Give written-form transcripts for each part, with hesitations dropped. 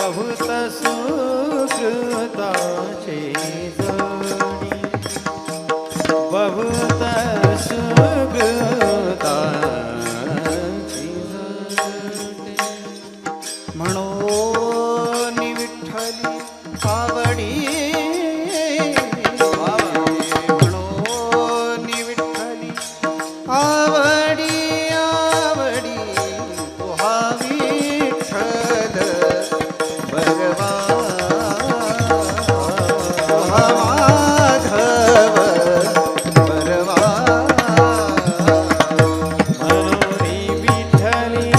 बहु बहुत सुकृताचे जणी बहुत सुकृताची जणी म्हणून विठ्ठली आवडी म्हणून विठ्ठली आवडी आवडी तो हा विठ्ठल भगवा तो हा माधव भगवा म्हणून विठ्ठली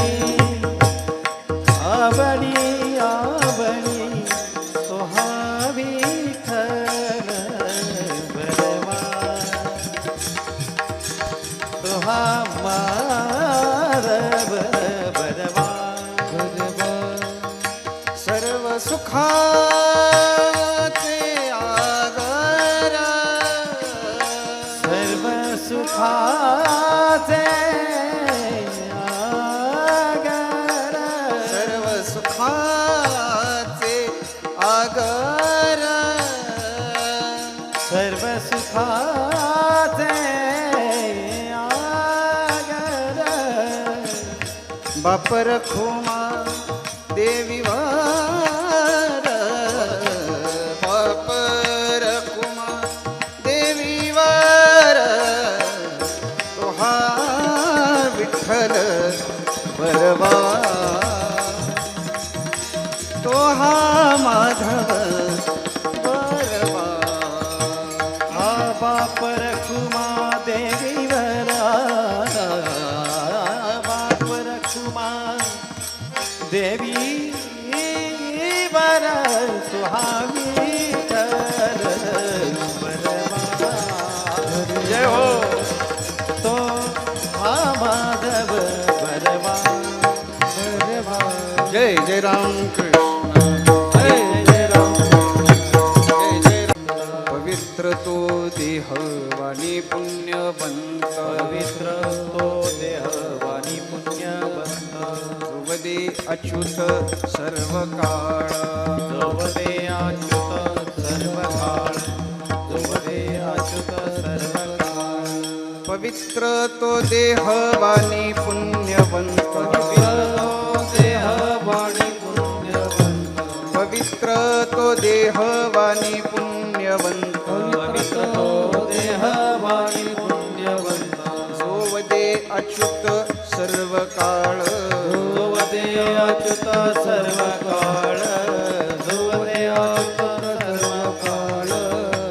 आवडी आवडी तो हा विठ्ठल भगवा तो हा माधव भगवा सर्व सुखाचे आगर सर्व सुखाचे आगर सर्व सुखाचे आगर सर्व सुखाचे आगर बापर खुमा देवीवर बापर खुमा देवीवर तो हा विठ्ठल बरवा तो हा माधव बरवा हा बापर खुमा देवीवर बापर खुमा देवी वर तो हा विठ्ठल बरवा जय हो तो हा माधव बरवा बरवा जय जय राम कृष्ण जय जय राम जय जय राम पवित्र तो देह वाणी पुण्यवंत पवित्र तो देह वाणी पुण्यवंत जोवदे अच्युत सर्व काळ जोवदे अच्युत सर्व काळ जोवदे अच्युत सर्व काळ पवित्र तो देह वाणी पुण्यवंत पवित्र तो देह वाणी पुण्यवंत पवित्र तो देह वाणी पुण्यवंत जोवदे अच्युत सर्व काळ जोवदे अच्युत सर्व काळ जोवदे अच्युत सर्व काळ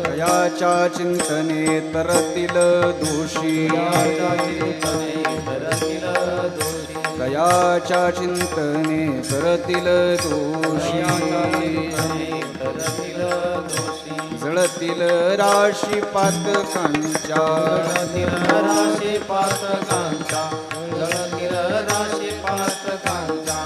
दयाच्या चिंतने तरतील दोषी दयाच्या चिंतने करतील दोषी जळतील राशी पातकांच्या राशी पातकांच्या जळतील राशी पातकांच्या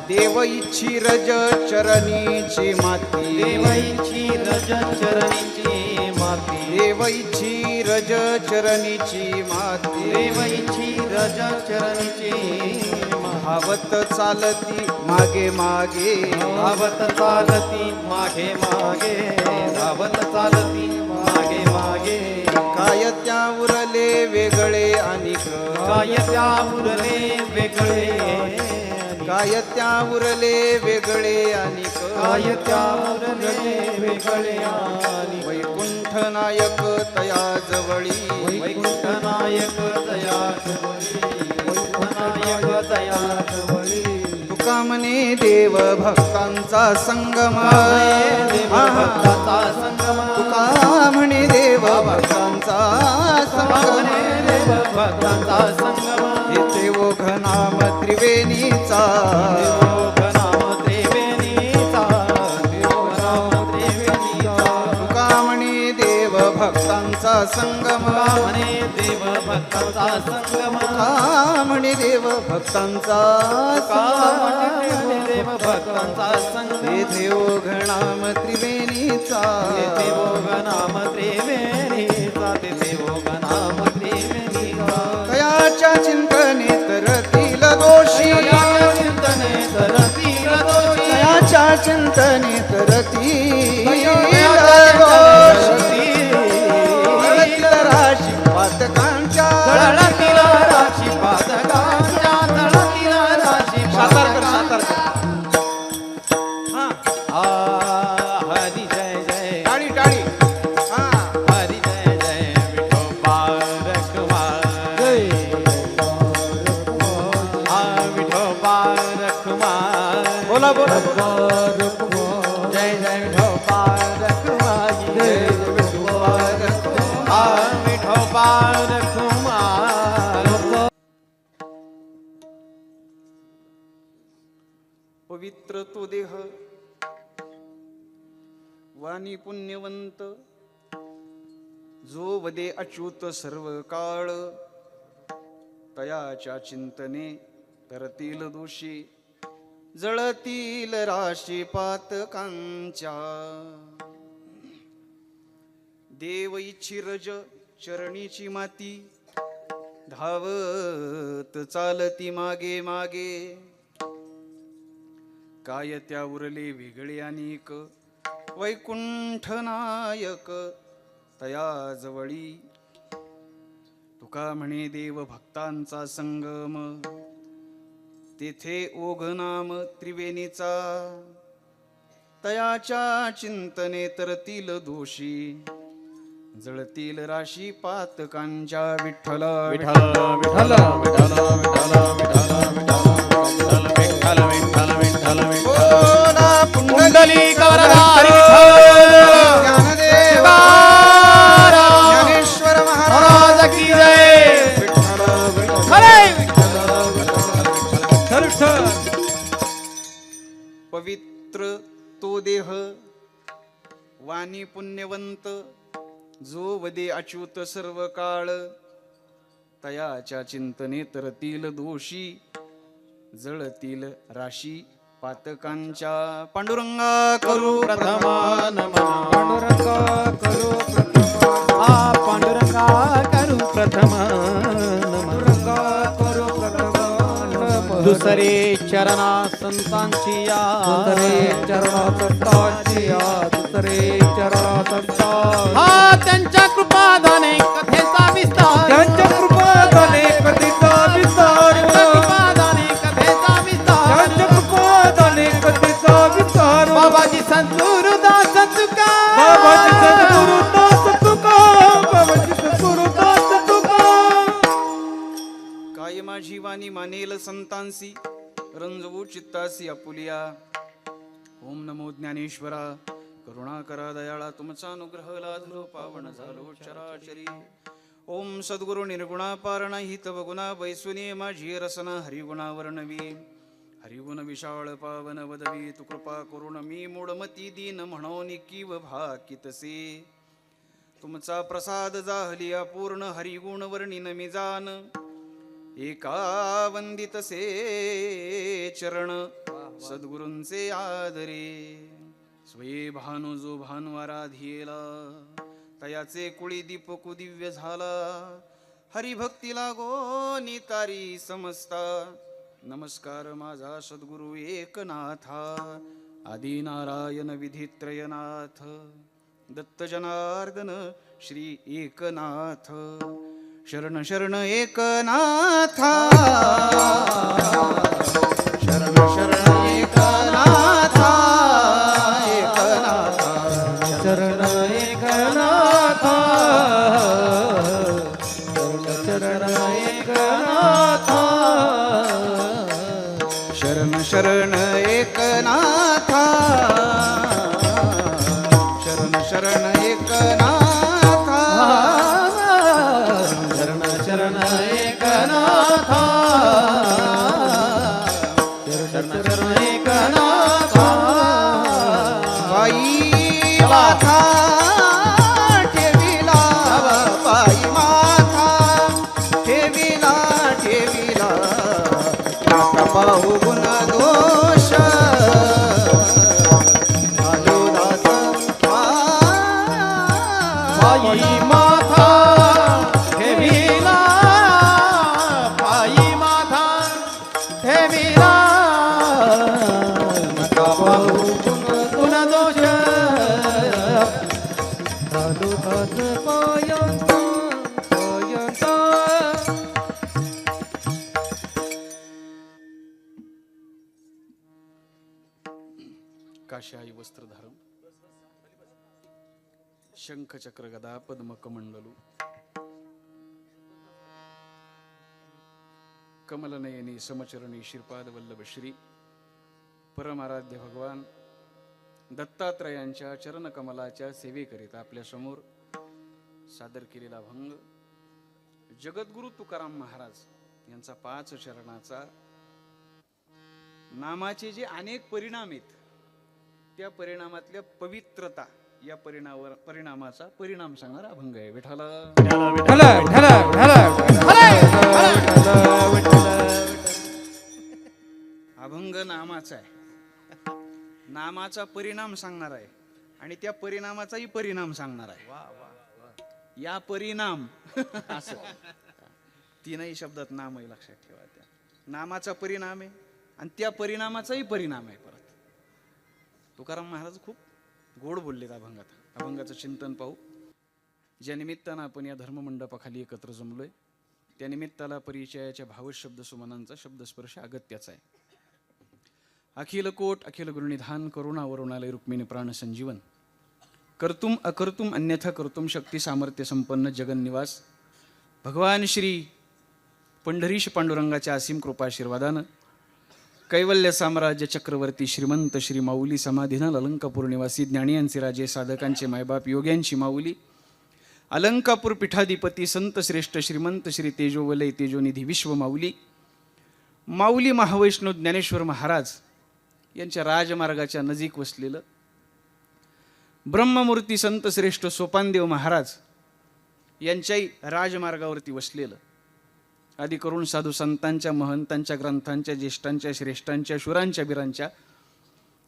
देव इच्छी रज चरणीची माती देव इच्छी रज चरणीची माती देव इच्छी रज चरणीची माती देव इच्छी रज चरणीची धावत चालती मागे मागे धावत चालती मागे मागे धावत चालती मागे मागे काय त्या उरले वेगळे आणि काय त्या उरले वेगळे काय त्या उरले वेगळे आणि काय त्या उरले वेगळे आणि वैकुंठ नायक तया जवळी वैकुंठ नायक तया जवळी तुका म्हणे देव भक्तांचा संगम तुका म्हणे देव भक्तांचा संगम येथे ओघ नाम त्रिवेणीचा तुका म्हणे देव भक्तांचा संगम देव भक्तांचा संगम म्हणे देव भक्तांचा देव भक्तांचा संगम येथे ओघ नाम त्रिवेणीचा येथे ओघ नाम त्रिवेणीचा तेथे ओघ नाम त्रिवेणीचा कयाच्या चिंतने तरतील दोषी चिंतने तरतील दोषी कयाच्या चिंतने करती राशी पातकांच्या जळतील राशी पातकांच्या जळतील राशी सातारकर हरी जय जय टाळी टाळी हा हरी जय जय विठोबा रखुमा विठोबा रखुमा बोला बोला जय जय विठोबा रखुमा जय विठोबा रखुमा विठोबा रखुमा पवित्र तो देह वाणी पुण्यवंत जो वदे अच्युत सर्व काळ तयाच्या चिंतने तरतील दोषी जळतील राशी पातकांच्या देव इच्छिरज चरणीची माती धावत चालती मागे मागे काय त्या उरले वेगळे अनेक वैकुंठ नायक तया जवळी तुका म्हणे देव भक्तांचा संगम तेथे ओघ नाम त्रिवेणीचा तयाच्या चिंतने तरतील दोषी जळतील राशी पातकांच्या विठ्ठल विठ्ठल विठ्ठल विठ्ठल विठ्ठल विठ्ठल विठ्ठल पुंडलिक वरदारी ज्ञानदेव ज्ञानेश्वर महाराज की जय पवित्र तो देह वाणी पुण्यवंत जो वदे अच्युत सर्व काळ तयाच्या चिंतने तरतील दोषी जळतील राशी पातकांच्या पांडुरंगा करू प्रथमा नमः पांडुरंगा करू प्रथमा पांडुरंगा करू प्रथमा पांडुरंगा करू प्रथमा दुसरे चरणा संतांची या दुसरे चरणा संतांची या दुसरे चरणा संतांची हा त्यांच्या कृपादाने कथेचा विस्तार त्यांच्या कृपादाने कथेचा विस्तार कृपादाने कथेचा विस्तार त्यांच्या कृपादाने कथेचा विस्तार बाबाजी संत गुरुदास तुका बाबाजी संत गुरुदास तुका बाबाजी संत गुरुदास तुका काय माझी वाणी मानेल संतांसी रंजवू चित्तासी आपुलिया ओम नमो ज्ञानेश्वरा करुणा करा दयाळा तुमचा अनुग्रह लाधलो पावन झालो चराचरी ओम सद्गुरु निर्गुणा पारणा हितव गुणा बैसुनी माझी रसना हरिगुणा वर्णवी हरिगुण विशाळ पावन वदवी तू कृपा करुण मी मूढमती दीन म्हणून कीव भाकितसे तुमचा प्रसाद जाहली अपूर्ण हरिगुण वर्णिन मी जान एका वंदितसे चरण सद्गुरूंचे आदरे स्वये भानु जो भानु आराधियेला तयाचे कुळी दीपकु दिव्य झाला हरिभक्ती लागो नितारी समजता नमस्कार माझा सद्गुरु एकनाथा आदि नारायण विधित्रयनाथ दत्त जनार्दन श्री एकनाथ शरण शरण एकनाथा शरण शरण एकनाथा एकनाथा शरण एकनाथा शरण एकनाथा शरण शरण एकनाथा शरण शरण एकनाथा शरण शरण एकनाथा शरण शरण एकनाथा बाई माथा ठेविला बाई माथा ठेविला ठेविला नाका पाहू गुण दोष आलो दास पायी माथा ठेविला पायी माथा ठेविला नका पाहू दोष घालू हात पायांचा पायांचा काशाई वस्त्रधारम शंख चक्र गदा पद्म कमंडलू कमलनयनी समचरणी श्रीपाद वल्लभ श्री परमाराध्य भगवान दत्तात्रयांच्या चरण कमलाच्या सेवेकरिता आपल्या समोर सादर केलेला अभंग जगद्गुरु तुकाराम महाराज यांचा 5 चरणाचा नामाचे जे अनेक परिणाम आहेत त्या परिणामातल्या पवित्रता या परिणामाचा परिणाम सांगणारा अभंग आहे. विठ्ठला अभंग नामाचा आहे, नामाचा परिणाम सांगणार आहे आणि त्या परिणामाचाही परिणाम सांगणार आहे. या परिणाम असं 3ही शब्दात नाम आहे, लक्षात ठेवा. त्या नामाचा परिणाम आहे आणि त्या परिणामाचाही परिणाम आहे. परत तुकाराम महाराज खूप गोड बोललेत अभंगात. अभंगाचं चिंतन पाहू. ज्या निमित्तानं आपण या धर्ममंडपाखाली एकत्र जमलोय त्या निमित्ताला परिचयाच्या भावशब्द सुमनांचा शब्दस्पर्श अगत्याचा आहे. अखिल कोट अखिल गुरुनिधान करुणा वरुणालय रुक्मिणी प्राण संजीवन कर्तुम अकर्तुम अन्यथा कर्तुम शक्ती सामर्थ्य संपन्न जगन्निवास भगवान श्री पंढरीश पांडुरंगाच्या असीम कृपाशीर्वादानं कैवल्य साम्राज्य चक्रवर्ती श्रीमंत श्री माऊली समाधीनाल अलंकापूर निवासी ज्ञानियांचे राजे साधकांचे मायबाप योग्यांची माऊली अलंकापूर पीठाधिपती संत श्रेष्ठ श्रीमंत श्री तेजोवलय तेजोनिधी विश्व माऊली माऊली महावैष्णव ज्ञानेश्वर महाराज यांच्या राजमार्गाच्या नजीक वसलेलं ब्रह्ममूर्ती संत श्रेष्ठ सोपानदेव महाराज यांच्याही राजमार्गावरती वसलेलं आदी करून साधू संतांच्या महंतांच्या ग्रंथांच्या ज्येष्ठांच्या श्रेष्ठांच्या शुरांच्या बिरांच्या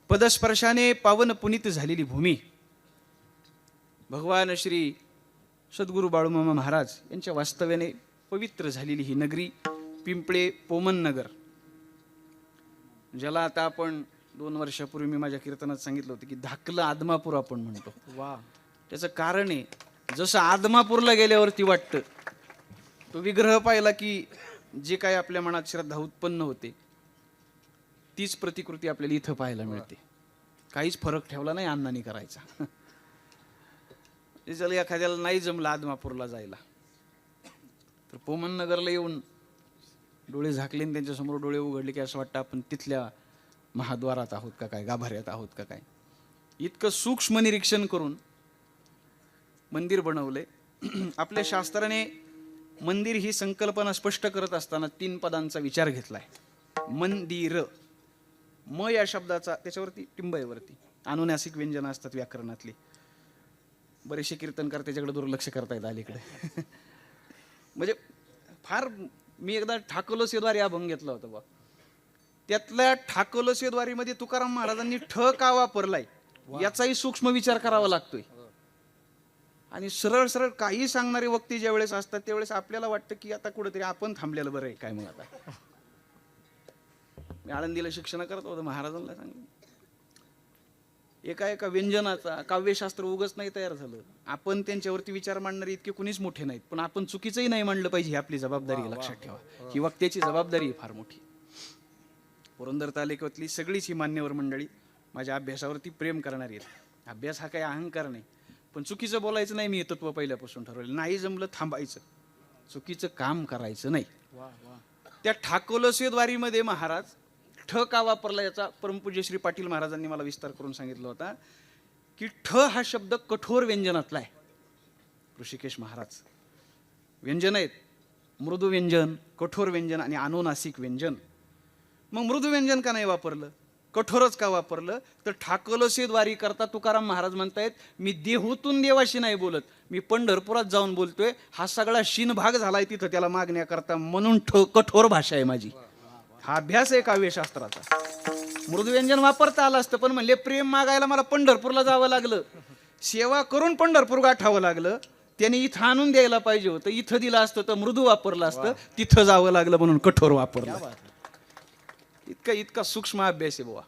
पदस्पर्शाने पावन पुनीत झालेली भूमी भगवान श्री सद्गुरू बाळूमामा महाराज यांच्या वास्तव्याने पवित्र झालेली ही नगरी पिंपळे पोमन नगर, ज्याला आता आपण 2 वर्षापूर्वी मी माझ्या कीर्तनात सांगितलं होतं की धाकलं आदमापूर आपण म्हणतो. वा, त्याचं कारण आहे जसं आदमापूरला गेल्यावरती वाटतं तो विग्रह पाहिला की जे काय आपल्या मनात श्रद्धा उत्पन्न होते तीच प्रतिकृती आपल्याला इथं पाहायला मिळते. काहीच फरक ठेवला नाही अण्णांनी करायचा. ज्याला एखाद्याला नाही जमलं आदमापूरला जायला तर पोमन नगरला येऊन डोळे झाकले आणि त्यांच्यासमोर डोळे उघडले की असं वाटतं आपण तिथल्या महाद्वारात आहोत का काय, गाभाऱ्यात आहोत का काय. इतकं सूक्ष्म निरीक्षण करून मंदिर बनवले. आपल्या शास्त्राने मंदिर ही संकल्पना स्पष्ट करत असताना 3 पदांचा विचार घेतलाय. मंदिर, म या शब्दाचा त्याच्यावरती टिंबयवरती अनुनासिक व्यंजन असतात व्याकरणातली. बरेचसे कीर्तनकार त्याच्याकडे दुर्लक्ष करतायत अलीकडे. म्हणजे फार मी एकदा ठाकलोसेद्वारी अभंग घेतला होता बा. त्यातल्या ठाकलोसेद्वारीमध्ये तुकाराम महाराजांनी ठ का वापरलाय याचाही सूक्ष्म विचार करावा लागतोय. आणि सरळ सरळ काही सांगणारे वक्ते ज्या वेळेस असतात त्यावेळेस आपल्याला वाटतं की आता कुठेतरी आपण थांबलेलं बरं आहे काय. मग आता मी आळंदीला शिक्षण करत होतो, महाराजांना सांगितलं एका व्यंजनाचा काव्यशास्त्र उगच नाही तयार झालं. आपण त्यांच्यावरती विचार मांडणारे इतके कुणीच मोठे नाहीत, पण आपण चुकीचंही नाही मांडलं पाहिजे ही आपली जबाबदारी. लक्षात ठेवा, ही वक्त्याची जबाबदारी आहे फार मोठी. पुरंदर तालुक्यातली सगळीच ही मान्यवर मंडळी माझ्या अभ्यासावरती प्रेम करणारी आहेत. अभ्यास हा काही अहंकार नाही, पण चुकीचं बोलायचं नाही. मी हे तत्व पहिल्यापासून ठरवलं. नाही जमलं थांबायचं, चुकीचं काम करायचं नाही. त्या ठाकलोसेद्वारीमध्ये महाराज ठ का वापरला याचा परमपूज्य श्री पाटील महाराजांनी मला विस्तार करून सांगितलं होता की ठ हा शब्द कठोर व्यंजनातला आहे. ऋषिकेश महाराज व्यंजन आहेत, मृदू व्यंजन, कठोर व्यंजन आणि अनुनासिक व्यंजन. मग मृदू व्यंजन का नाही वापरलं, कठोरच का वापरलं तर ठाकलोसेद्वारी करता तुकाराम महाराज म्हणतायत मी देहूतून देवाशी नाही बोलत, मी पंढरपुरात जाऊन बोलतोय. हा सगळा शीन भाग झालाय तिथं त्याला मागण्याकरता, म्हणून कठोर भाषा आहे माझी. हा अभ्यास आहे काव्यशास्त्राचा. मृदू व्यंजन वापरता आलं असतं, पण म्हणले प्रेम मागायला मला पंढरपूरला जावं लागलं, सेवा करून पंढरपूर गाठावं लागलं, त्याने इथं आणून द्यायला पाहिजे होतं. इथं दिलं असतं तर मृदू वापरलं असतं, तिथं जावं लागलं म्हणून कठोर वापरलं. इतका सूक्ष्म अभ्यास आहे बुवा.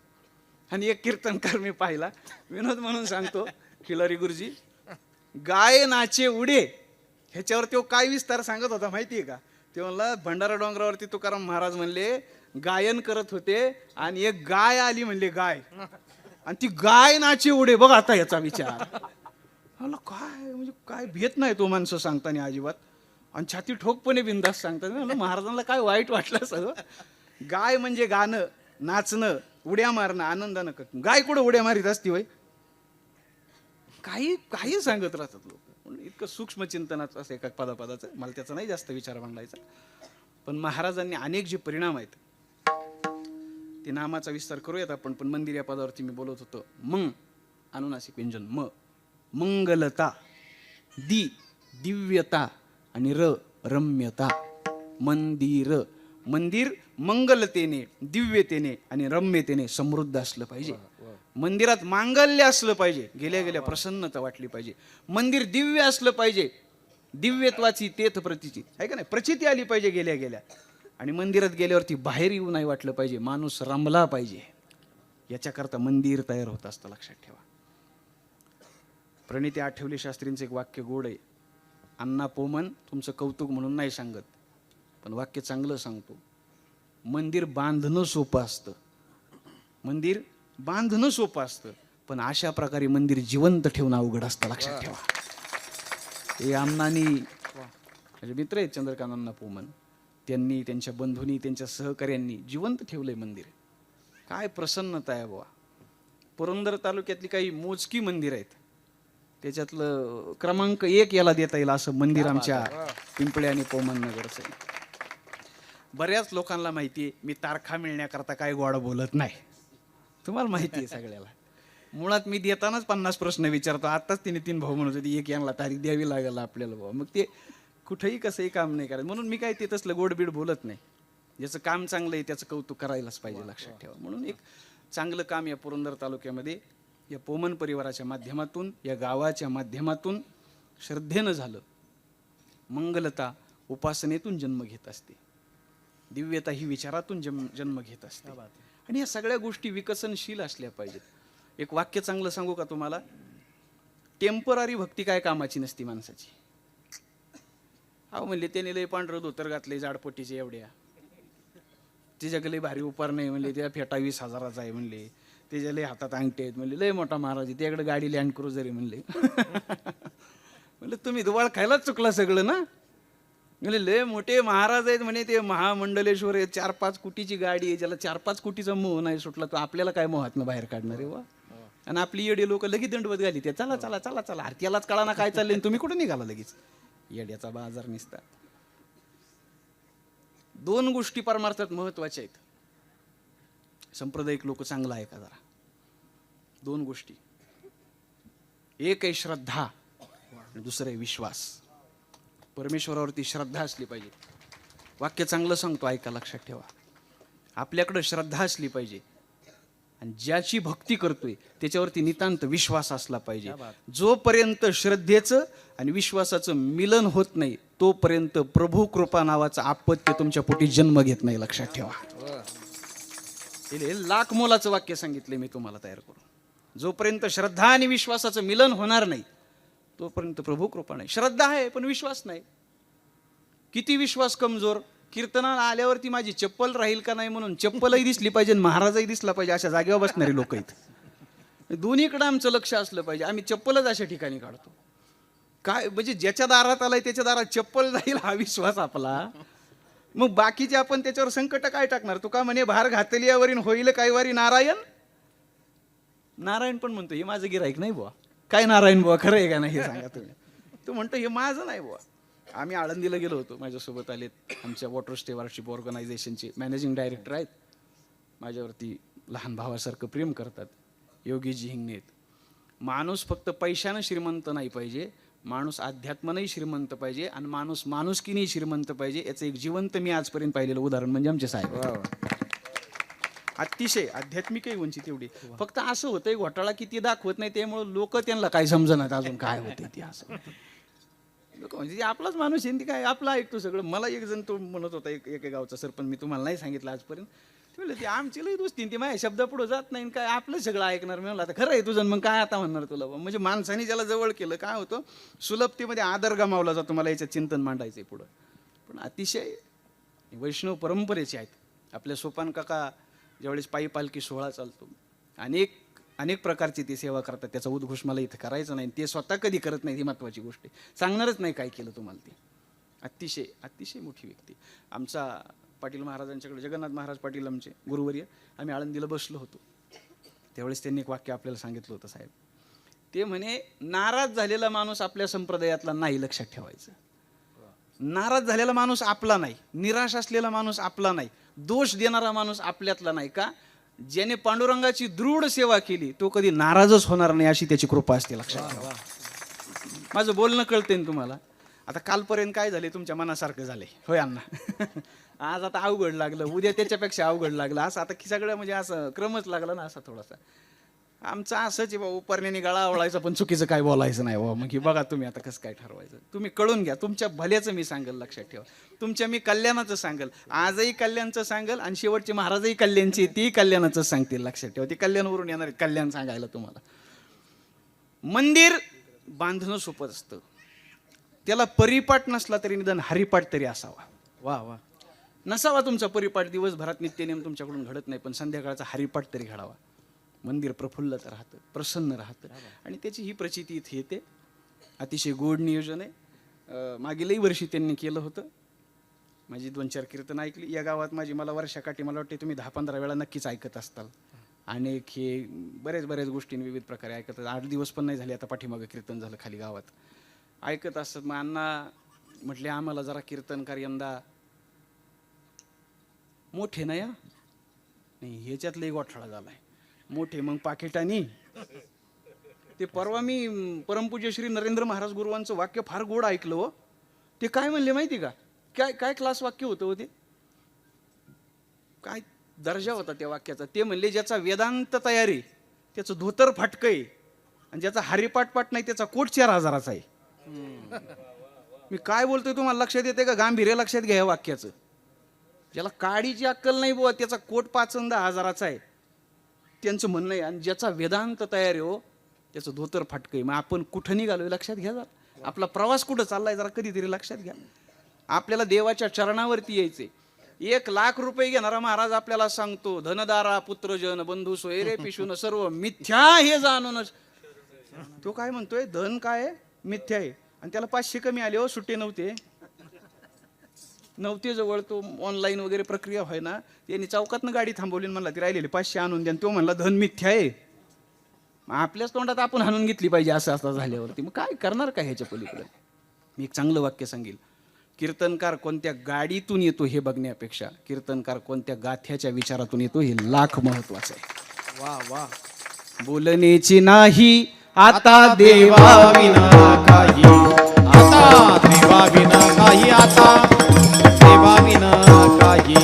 आणि एक कीर्तनकार मी पाहिला, विनोद म्हणून सांगतो, खिलारी गुरुजी, गाय नाचे उडे ह्याच्यावर तो काय विस्तार सांगत होता माहितीये का? ते म्हणला भंडारा डोंगरावरती तुकाराम महाराज म्हणले गायन करत होते आणि एक गाय आली म्हणले, गाय, आणि ती गाय नाचे उडे. बघ आता याचा विचार. म्हणलं काय म्हणजे काय भेट नाही तो माणसं सांगताना अजिबात, आणि छाती ठोकपणे बिंदास सांगतात. म्हणलं महाराजांना काय वाईट वाटलं सगळं. गाय म्हणजे गाणं, नाचणं, उड्या मारणं, आनंदानं. गाय कुठं उड्या मारीत असती वय? काही काही सांगत राहतात लोक. इतकं सूक्ष्म चिंतनाचं असं एका पदाचं, मला त्याचा नाही जास्त विचार मांडायचा. पण महाराजांनी अनेक जे परिणाम आहेत ते नामाचा विस्तार करूयात आपण. पण मंदिर या पदावरती मी बोलत होतो. मग अनुनासिक व्यंजन म, मंगलता, दिव्यता, आणि रम्यता. मंदिर, मंदिर मंगलतेने, दिव्यतेने आणि रम्यतेने समृद्ध असलं पाहिजे. मंदिरात मांगल्य असलं पाहिजे, गेल्या गेल्या प्रसन्नता वाटली पाहिजे. मंदिर दिव्य असलं पाहिजे, दिव्यत्वाची तेथ प्रतीची आहे का नाही, प्रचिती आली पाहिजे गेल्या गेल्या. आणि मंदिरात गेल्यावरती बाहेर येऊ नाही वाटलं पाहिजे, माणूस रमला पाहिजे. याच्याकरता मंदिर तयार होत असतं, लक्षात ठेवा. प्रणिती आठवले शास्त्रींचं एक वाक्य गोड आहे. अण्णा पोमन तुमचं कौतुक म्हणून नाही सांगत, पण वाक्य चांगलं सांगतो. मंदिर बांधणं सोपं असतं, मंदिर बांधणं सोपं असतं, पण अशा प्रकारे मंदिर जिवंत ठेवणं अवघड असतं, लक्षात ठेवा. हे अण्णांनी, माझे मित्र आहेत चंद्रकांत अण्णा पोमन, त्यांनी, त्यांच्या बंधूंनी, त्यांच्या सहकार्यांनी जिवंत ठेवलंय मंदिर. काय प्रसन्नता आहे बुवा. पुरंदर तालुक्यातली काही मोजकी मंदिर आहेत, त्याच्यातलं क्रमांक 1 याला देता येईल असं मंदिर आमच्या पिंपळे आणि पोमन नगरचं आहे. बऱ्याच लोकांना माहिती आहे मी तारखा मिळण्याकरता काय गोड बोलत नाही, तुम्हाला माहिती आहे सगळ्याला. मुळात मी देतानाच 50 प्रश्न विचारतो. आताच तिने 3 भाऊ म्हणत होते, एक यांना तारीख द्यावी लागेल आपल्याला बाबा. मग ते कुठेही कसंही काम नाही करायचं, म्हणून मी काय ते तसलं गोडबीड बोलत नाही. ज्याचं काम चांगलं आहे त्याचं कौतुक करायलाच पाहिजे, लक्षात ठेवा. म्हणून एक चांगलं काम या पुरंदर तालुक्यामध्ये या पोमन परिवाराच्या माध्यमातून, या गावाच्या माध्यमातून श्रद्धेनं झालं. मंगलता उपासनेतून जन्म घेत असते, दिव्यता ही विचारातून जन्म घेत असते. आणि या सगळ्या गोष्टी विकसनशील असल्या पाहिजेत. एक वाक्य चांगलं सांगू का तुम्हाला? टेम्पररी भक्ती काय कामाची नसती माणसाची. अहो म्हणले त्याने लय पांढरं धोतर घातले जाडपट्टीचे एवढ्या, तिच्याकडे लय भारी उपार नाही म्हणले, त्या फेटा 20,000चा आहे म्हणले, त्याच्या लय हातात अंगठे आहेत म्हणले, लय मोठा महाराज आहे, त्याकडे गाडी लँड क्रुझर आहे म्हणले. म्हणले तुम्ही दुवाळ खायलाच चुकला सगळं ना. म्हणजे लय मोठे महाराज आहेत म्हणे, ते महामंडलेश्वर आहे, 4-5 कोटीची गाडी आहे, ज्याला 4-5 कोटीचा मोह नाही सुटला तो आपल्याला काय मोहातनं बाहेर काढणार आहे वा. आणि आपली येडे लोक लगेच दंडवत घाली, ते चला चला चला चला, त्यालाच कळा ना काय चाललंय, तुम्ही कुठे निघाला लगेच. येड्याचा बाजार निसता. 2 गोष्टी परमार्थात महत्वाच्या आहेत. सांप्रदायिक लोक चांगला आहे का जरा. 2 गोष्टी, एक आहे श्रद्धा आणि दुसरं आहे विश्वास. परमेश्वरावरती श्रद्धा असली पाहिजे. वाक्य चांगलं सांगतो, ऐका, लक्षात ठेवा. आपल्याकडं श्रद्धा असली पाहिजे आणि ज्याची भक्ती करतोय त्याच्यावरती नितांत विश्वास असला पाहिजे. जोपर्यंत श्रद्धेचं आणि विश्वासाचं मिलन होत नाही तोपर्यंत प्रभू कृपा नावाचं आपत्य तुमच्या पोटी जन्म घेत नाही, लक्षात ठेवा. हे लाख मोलाचं वाक्य सांगितले मी तुम्हाला तयार करून. जोपर्यंत श्रद्धा आणि विश्वासाचं मिलन होणार नाही तोपर्यंत प्रभू कृपा नाही. श्रद्धा आहे पण विश्वास नाही. किती विश्वास कमजोर. कीर्तनाला आल्यावरती माझी चप्पल राहील का नाही म्हणून चप्पलही दिसली पाहिजे, महाराजही दिसला पाहिजे, अशा जागेवर बसणारे लोक आहेत. दोन्हीकडे आमचं लक्ष असलं पाहिजे. आम्ही चप्पलच अशा ठिकाणी काढतो. काय म्हणजे ज्याच्या दारात आलाय त्याच्या दारात चप्पल जाईल हा विश्वास आपला. मग बाकीचे आपण त्याच्यावर संकट काय टाकणार. तुका म्हणे भार घातली यावरील होईल काय वारी नारायण. नारायण पण म्हणतो हे माझं गिराईक नाही बुवा. काय नारायण बुवा, खरं आहे का नाही हे सांगा तुम्ही. तो म्हणतो हे माझं नाही बुवा. आम्ही आळंदीला गेलो होतो, माझ्यासोबत आलेत आमच्या वॉटर स्टेवरशिप ऑर्गनायझेशनचे मॅनेजिंग डायरेक्टर आहेत. माझ्यावरती लहान भावासारखं प्रेम करतात, योगीजी हिंगणे. माणूस फक्त पैशानं श्रीमंत नाही पाहिजे, माणूस अध्यात्मानंही श्रीमंत पाहिजे आणि माणूस माणुसकीनेही श्रीमंत पाहिजे. याचं एक जिवंत मी आजपर्यंत पाहिलेलं उदाहरण म्हणजे आमचे साहेब. अतिशय आध्यात्मिकही वंचित एवढी. फक्त असं होतंय घोटाळा किती दाखवत नाही त्यामुळे लोक त्यांना काय समजणार अजून काय होते ते. असं लोक म्हणजे आपलाच माणूस आहे काय आपला ऐकतो सगळं. मला एक जण तो म्हणत होता, एक गावचा सरपंच, मी तुम्हाला नाही सांगितलं आजपर्यंत, म्हणलं ती आमची लई दोस्ती ती माझ्या शब्द पुढे जात नाही काय आपलं सगळं ऐकणार. मी म्हणलं आता खरं आहे तुझं, मग काय आता म्हणणार तुला. म्हणजे माणसाने ज्याला जवळ केलं काय होतं, सुलभतेमध्ये आदर गमावला जातो. मला याच्यात चिंतन मांडायचं आहे पुढं. पण अतिशय वैष्णव परंपरेचे आहेत. आपल्या सोपान काका ज्यावेळेस पायी पालखी सोहळा चालतो, अनेक प्रकारची ती सेवा करतात. त्याचा उद्घोष मला इथं करायचा नाही. ते स्वतः कधी करत नाही, ही महत्त्वाची गोष्ट आहे. सांगणारच नाही काय केलं तुम्हाला. ते अतिशय मोठी व्यक्ती. आमचा पाटील महाराजांच्याकडे, जगन्नाथ महाराज पाटील आमचे गुरुवर्य, आम्ही आळंदीला बसलो होतो. त्यावेळेस त्यांनी एक वाक्य आपल्याला सांगितलं होतं साहेब. ते म्हणे, नाराज झालेला माणूस आपल्या संप्रदायातला नाही, लक्षात ठेवायचं. नाराज झालेला माणूस आपला नाही, निराश असलेला माणूस आपला नाही, दोष देणारा माणूस आपल्यातला नाही. का? ज्याने पांडुरंगाची दृढ सेवा केली तो कधी नाराजच होणार नाही, अशी त्याची कृपा असते, लक्षात ठेवा. माझं बोलणं कळतंय ना तुम्हाला. आता कालपर्यंत काय झाले, तुमच्या मनासारखं झाले होय अण्णा. आज आता अवघड लागलं, उद्या त्याच्यापेक्षा अवघड लागलं, असं आता की सगळं म्हणजे असं क्रमच लागला ना असा थोडासा. आमचं असंच आहे बाबा, उपरण्याने गळा आवळायचा पण चुकीचं काय बोलायचं नाही बाबा. मग ही बघा तुम्ही आता कसं काय ठरवायचं. तुम्ही कळून घ्या, तुमच्या भल्याचं मी सांगेल, लक्षात ठेवा. तुमच्या मी कल्याणाचं सांगेल, आजही कल्याणचं सांगेल, आणि शेवटचे महाराजही कल्याणची ती कल्याणाचं सांगतील, लक्षात ठेवा. ती कल्याणवरून येणार कल्याण सांगायला तुम्हाला. मंदिर बांधणं सोपं असतं, त्याला परिपाठ नसला तरी निदान हरिपाठ तरी असावा. वा वा. नसावा तुमचा परिपाठ, दिवसभरात नित्यनेम तुमच्याकडून घडत नाही, पण संध्याकाळचा हरिपाठ तरी घडावा. मंदिर प्रफुल्लत राहतं, प्रसन्न राहतं, आणि त्याची ही प्रचिती इथे येते. अतिशय गोड नियोजन आहे. मागीलही वर्षी त्यांनी केलं होतं. माझी 2-4 कीर्तन ऐकली या गावात. मला वर्षाकाठी मला वाटते तुम्ही 10-15 वेळा नक्कीच ऐकत असताल. अनेक हे बऱ्याच गोष्टी विविध प्रकारे ऐकत. 8 दिवस पण नाही झाले आता पाठीमागं कीर्तन झालं खाली गावात, ऐकत असतात. मग अण्णा म्हटले आम्हाला जरा कीर्तनकार यंदा मोठे नाही, नाही ह्याच्यातलाही गोठाळा झालाय, मोठे मग पाकिटानी. ते परवा मी परमपूज्य श्री नरेंद्र महाराज गुरुवांचं वाक्य फार गोड ऐकलं हो. ते काय म्हणले माहिती का? काय क्लास वाक्य होतं ते, काय दर्जा होता त्या वाक्याचा. ते म्हणले, ज्याचा वेदांत तयारी त्याचं धोतर फाटकं आहे, आणि ज्याचा हरिपाठ नाही त्याचा कोट 4000चा आहे. मी काय बोलतोय तुम्हाला लक्षात येते का? गांभीर्य लक्षात घ्या या वाक्याचं. ज्याला काडीची अक्कल नाही बुवा त्याचा कोट 5-10,000चा आहे, त्यांचं म्हणणं आहे. आणि ज्याचा वेदांत तयार हो त्याचं धोतर फाटकं आहे. मग आपण कुठं निघालोय लक्षात घ्या. जरा आपला प्रवास कुठं चाललाय जरा कधीतरी लक्षात घ्या. आपल्याला देवाच्या चरणावरती यायचे. 1,00,000 रुपये घेणारा महाराज आपल्याला सांगतो, धनदारा पुत्रजन बंधू सोयरे पिशून सर्व मिथ्या हे जाणूनच. तो काय म्हणतोय, धन काय मिथ्या आहे, आणि त्याला 500 कमी आले हो, सुट्टे नव्हते जवळ. तो ऑनलाईन वगैरे प्रक्रिया व्हाय ना, त्यांनी चौकातनं गाडी थांबवली, म्हणला ती राहिलेली 500 आणून द्या. तो म्हणला धन मिथ्या आहे. आपल्याच तोंडात आपण हाणून घेतली पाहिजे असं झाल्यावरती. मग काय करणार काय ह्याच्या पलीकडे. मी एक चांगलं वाक्य सांगेल, कीर्तनकार कोणत्या गाडीतून येतो हे बघण्यापेक्षा कीर्तनकार कोणत्या गाथ्याच्या विचारातून येतो हे लाख महत्वाचं आहे. वा वा. बोलण्याची नाही आता देवाविना काही, आता देवाविना काही, आता देवाविना काही.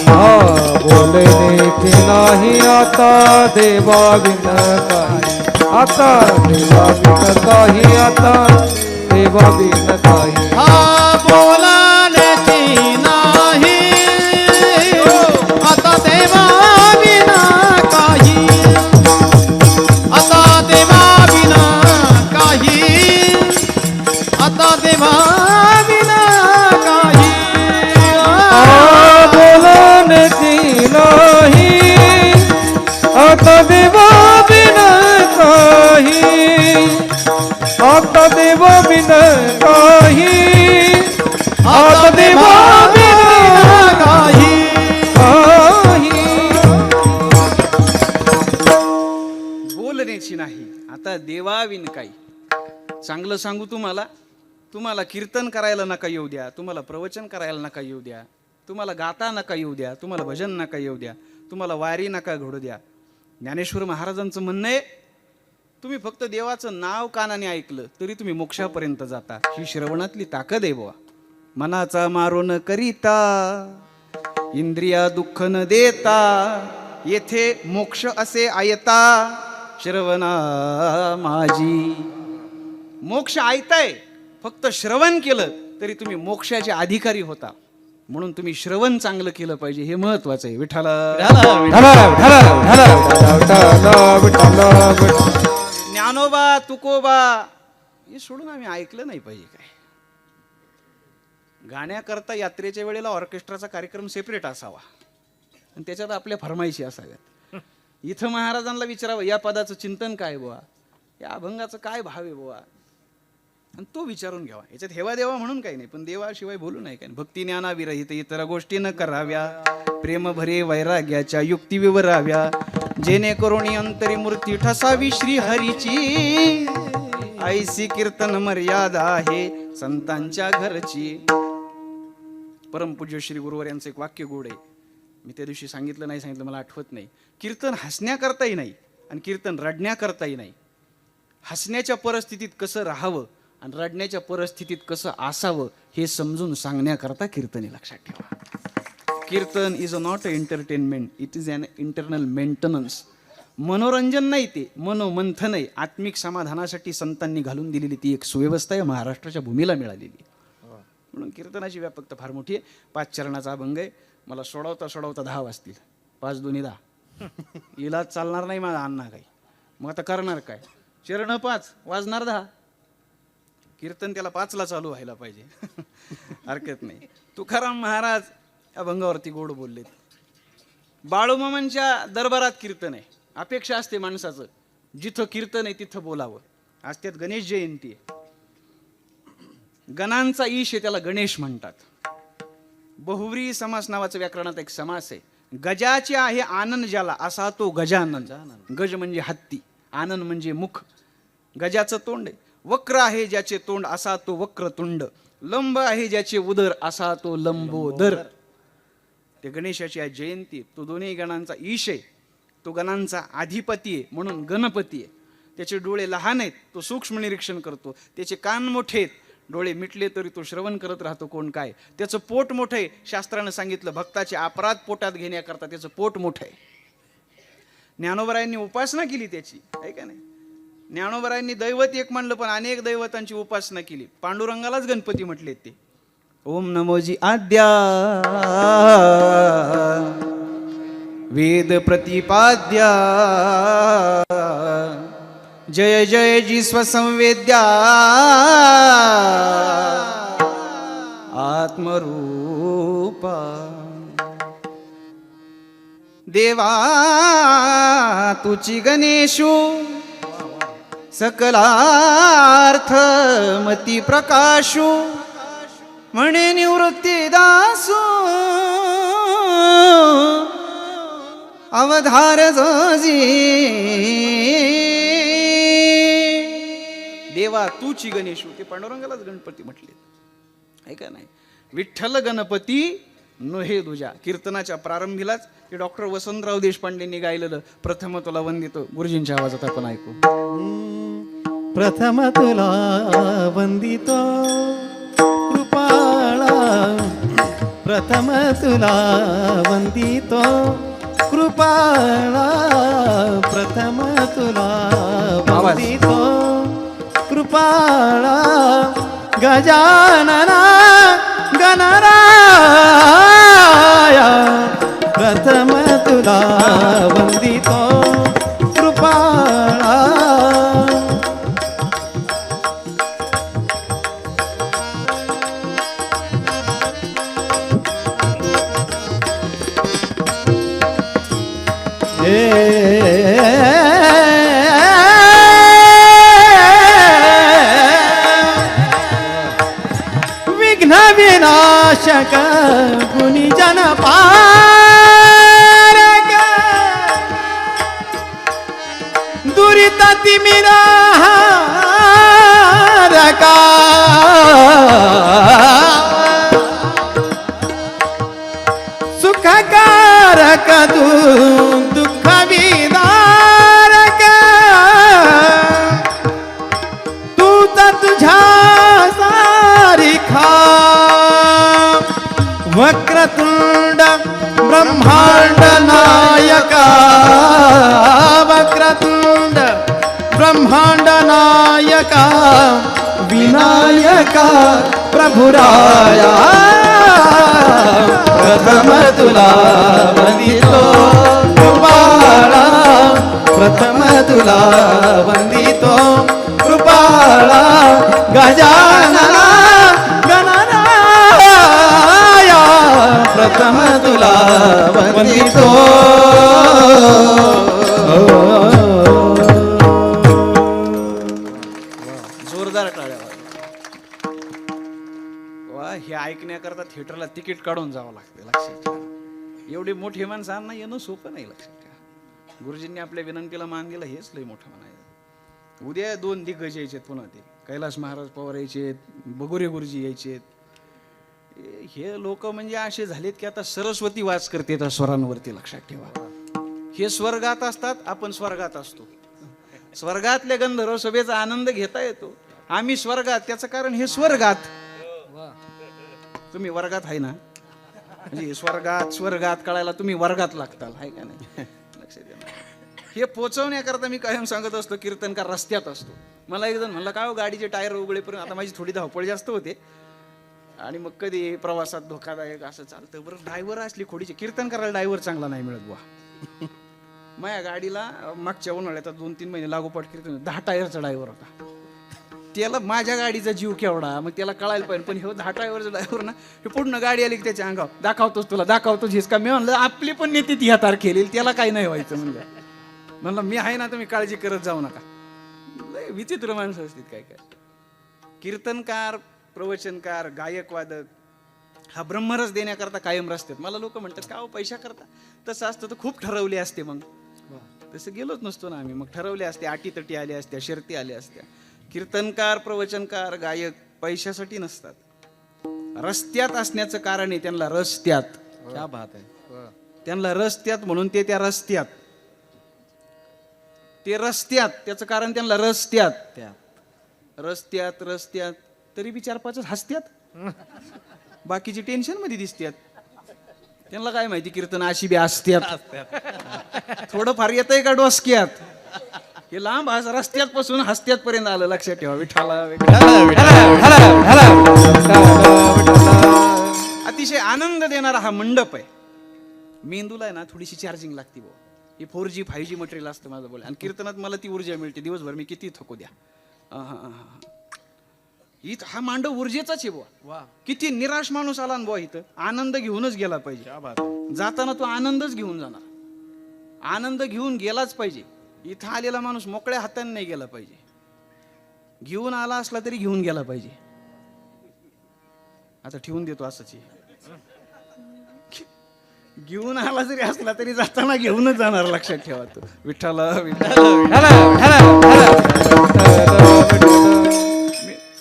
बोलण्याची नाही आता देवाविना काही, आता देवाविना काही, आता देवाविना काही. हा बोलण्याची नाही आता देवाविना काही, आता देवाविना काही, आता देवाविना काही. बोलण्याची नाही आता देवाविना काही, आता देवाविना काही, आता देवाविना काही. बोलण्याची नाही आता देवाविन काही. चांगलं सांगू तुम्हाला कीर्तन करायला नका येऊ द्या, तुम्हाला प्रवचन करायला नका येऊ द्या, तुम्हाला गाता नका येऊ द्या, तुम्हाला भजन नका येऊ द्या, तुम्हाला वारी नका घडू द्या. ज्ञानेश्वर महाराजांचं म्हणणं आहे, तुम्ही फक्त देवाचं नाव कानाने ऐकलं तरी तुम्ही मोक्षापर्यंत जाता. ही श्रवणातली ताकद आहे बुवा. मनाचा मारो न करिता, इंद्रिया दुःख न देता, येथे मोक्ष असे आयता, श्रवणा माझी. मोक्ष आयताय, फक्त श्रवण केलं तरी तुम्ही मोक्षाचे अधिकारी होता. म्हणून तुम्ही श्रवण चांगलं केलं पाहिजे, हे महत्वाचं आहे. विठ्ठल ज्ञानोबा तुकोबा हे सोडून आम्ही ऐकलं नाही पाहिजे काय. गाण्याकरता यात्रेच्या वेळेला ऑर्केस्ट्राचा कार्यक्रम सेपरेट असावा आणि त्याच्यात आपल्या फरमाईशी असाव्यात. इथं महाराजांना विचारावं या पदाचं चिंतन काय बुवा, या अभंगाचं काय भाव आहे बुवा, आणि तो विचारून घ्यावा. याच्यात हेवा देवा म्हणून काही नाही, पण देवाशिवाय बोलू नाही काय. भक्ती ज्ञानाविरहित इतर गोष्टी न कराव्या, प्रेम भरे वैराग्याच्या युक्ती विवराव्या, जेणेकरून अंतरी मूर्ती ठसावी श्री हरीची, ऐसी कीर्तन मर्यादा आहे संतांच्या घरची. परमपूज्य श्री गुरुवर यांचं एक वाक्य गोड आहे, मी त्या दिवशी सांगितलं मला आठवत नाही. कीर्तन हसण्याकरताही नाही आणि कीर्तन रडण्याकरताही नाही. हसण्याच्या परिस्थितीत कसं राहावं आणि रडण्याच्या परिस्थितीत कसं असावं हे समजून सांगण्याकरता कीर्तन आहे, लक्षात ठेवा. Kirtan is not an entertainment, it is an internal maintenance. मनोरंजन नाही, ते मनोमंथन आहे. आत्मिक समाधानासाठी संतांनी घालून दिलेली ती एक सुव्यवस्था आहे, महाराष्ट्राच्या भूमीला मिळालेली. म्हणून कीर्तनाची व्यापकता फार मोठी आहे. 5 चरणाचा अभंग आहे. मला सोडवता 10 वाजतील. 5 दुनी 10 इलाज चालणार नाही माझा अण्णा काही. मग आता करणार काय, चरण 5 वाजणार 10. कीर्तन त्याला 5ला चालू व्हायला पाहिजे. हरकत नाही. तुकाराम महाराज अभंगावरती गोड बोललेत. बाळूमामांच्या दरबारात कीर्तन आहे. अपेक्षा असते माणसाचं जिथं कीर्तन आहे तिथं बोलावं. आज त्यात गणेश जयंती आहे. गणांचा ईश आहे, त्याला गणेश म्हणतात. बहुव्रीही समास नावाचं व्याकरणात एक समास आहे. गजाचे आहे आनंद ज्याला असा तो गजानन. गज म्हणजे हत्ती, आनंद म्हणजे मुख. गजाचं तोंड आहे. वक्र आहे ज्याचे तोंड असा तो वक्रतुंड. लंब आहे ज्याचे उदर असा तो लंबोदर. ते गणेशाची आज जयंती. तो दोन्ही गणांचा ईश आहे, तो गणांचा अधिपती आहे म्हणून गणपती आहे. त्याचे डोळे लहान आहेत, तो सूक्ष्म निरीक्षण करतो. त्याचे कान मोठे आहेत, डोळे मिटले तरी तो श्रवण करत राहतो कोण काय. त्याचं पोट मोठं आहे. शास्त्रानं सांगितलं भक्ताचे अपराध पोटात घेण्याकरता त्याचं पोट मोठं आहे. ज्ञानोबरायांनी उपासना केली त्याची, आहे का नाही. ज्ञानोबरायांनी दैवत एक म्हणलं पण अनेक दैवतांची उपासना केली. पांडुरंगालाच गणपती म्हटले ते. ओम नमोजी आद्या वेद प्रतिपाद्या, जय जय जी स्वसंवेद्या आत्मरूपा. देवा तुची गणेशू सकलार्थ मती प्रकाशू, म्हणे निवृत्ती दासू अवधार जोजी. देवा तूची गणेशू, ते पांडुरंगालाच गणपती म्हटले, आहे का नाही. विठ्ठल गणपती नोहे दुजा. कीर्तनाच्या प्रारंभीलाच ते डॉक्टर वसंतराव देशपांडेंनी गायलेलं प्रथम तुला वंदितो गुरुजींच्या आवाजात आपण ऐकू. प्रथम तुला वंदितो कृपाळा, प्रथम तुला वंदितो कृपाळा, प्रथम तुला वंदितो कृपाळा. गजानना गणराया, प्रथम तुला वंदितो कृपाळा. विघ्न विनाशक गुणीजन पारक, दुरित तिमिरारका, सुखकारक तू दुःख विदारक. तू तर तुझ्या सारिखा वक्रतुंड ब्रह्मांड नायका, वक्रतुंड ब्रह्मांड नायका, विनायका प्रभुराया. प्रथम तुला वंदितो कृपाळा प्रथम तुला वंदितो कृपाळा गजानना गणराया प्रथम तुला वंदितो जोरदार टाळ्या वाजवा. वा, हे ऐकण्याकरता थिएटरला तिकीट काढून जावं लागते, लक्षात ठेवा. एवढी मोठी माणसांना येणं सोपं नाही, लक्षात ठेवा. गुरुजींनी आपल्या विनंतीला मान दिलं, हेच लय मोठं म्हणायचं. उद्या 2 दिग्गज यायचे पुन्हा, ते कैलास महाराज पवार यायचे, बगुरे गुरुजी यायचे. हे लोक म्हणजे असे झालेत की आता सरस्वती वाच करते त्या स्वरांवरती, लक्षात ठेवा. हे स्वर्गात असतात, आपण स्वर्गात असतो. स्वर्गातल्या गंधर्व सभेचा आनंद घेता येतो, आम्ही स्वर्गात. त्याचं कारण हे स्वर्गात, तुम्ही वर्गात आहे ना, म्हणजे स्वर्गात कळायला तुम्ही वर्गात लागताल, आहे का नाही, लक्षात द्या. हे पोचवण्याकरता मी कायम सांगत असतो, कीर्तनकार रस्त्यात असतो. मला एक जण म्हणलं, काय हो गाडीचे टायर उघडेपर्यंत, आता माझी थोडी धावपळ जास्त होते आणि मग कधी प्रवासात धोकादायक असं चालतं. बरं, ड्रायव्हर असली खोडीचे, कीर्तन करायला ड्रायव्हर चांगला नाही मिळत बुवा. माझ्या गाडीला मागच्या उन्हाळ्यात 2-3 महिने लागोपाठ कीर्तन, 10 टायरचा ड्रायव्हर होता. त्याला माझ्या गाडीचा जीव केवढा, मग त्याला कळायला पाहिजे. पण हे 10 टायरचा ड्रायव्हर ना, हे पूर्ण गाडी आली की त्याच्या अंगावर दाखवतोच, तुला दाखवतोच हिसका. मी म्हणलं, आपली पण नेते ती तारखेला, त्याला काही नाही व्हायचं. म्हणलं मी आहे ना, तुम्ही काळजी करत जाऊ नका. लय विचित्र माणसं असतात काय काय. कीर्तनकार, प्रवचनकार, गायक, वादक हा ब्रह्मरस देण्याकरता कायम रस्त्यात. मला लोक म्हणतात, का हो पैसा करता? तसं असतं तर खूप ठरवले असते. मग तसं गेलोच नसतो ना आम्ही. मग ठरवले असते, अटीतटी आल्या असत्या, शर्ती आल्या असत्या. कीर्तनकार, प्रवचनकार, गायक पैशासाठी नसतात, रस्त्यात असण्याचं कारण आहे त्यांना रस्त्यात. क्या बात आहे. त्यांना रस्त्यात म्हणून ते त्या रस्त्यात, ते रस्त्यात, त्याचं कारण त्यांना रस्त्यात रस्त्यात रस्त्यात तरी बी 4-5 हसत्यात, बाकीची टेन्शन मध्ये दिसत्यात. त्यांना काय माहिती कीर्तन अशी बी असत्यात. थोडं फार येतंय का डोसक्यात, हे लांब रस्त्यात पासून हसत्यात पर्यंत आलं, लक्षात ठेवा. विठ्ठला अतिशय आनंद देणारा हा मंडप आहे. मेंदूला आहे ना थोडीशी चार्जिंग लागते बुवा. हे 4G 5G मटेरियल असतं माझं बोल. आणि कीर्तनात मला ती ऊर्जा मिळते दिवसभर, मी किती थकू द्या. इथं हा मांडव ऊर्जेचाच आहे बुवा. किती निराश माणूस आला ना बुवा, इथं आनंद घेऊनच गेला पाहिजे. जाताना तो आनंदच घेऊन जाणार, आनंद घेऊन गेलाच पाहिजे. इथं आलेला माणूस मोकळ्या हाताने नाही गेला पाहिजे. घेऊन आला असला तरी घेऊन गेला पाहिजे. आता ठेवून देतो असंच, घेऊन आला जरी असला तरी जाताना घेऊनच जाणार, लक्षात ठेवा. तो विठ्ठला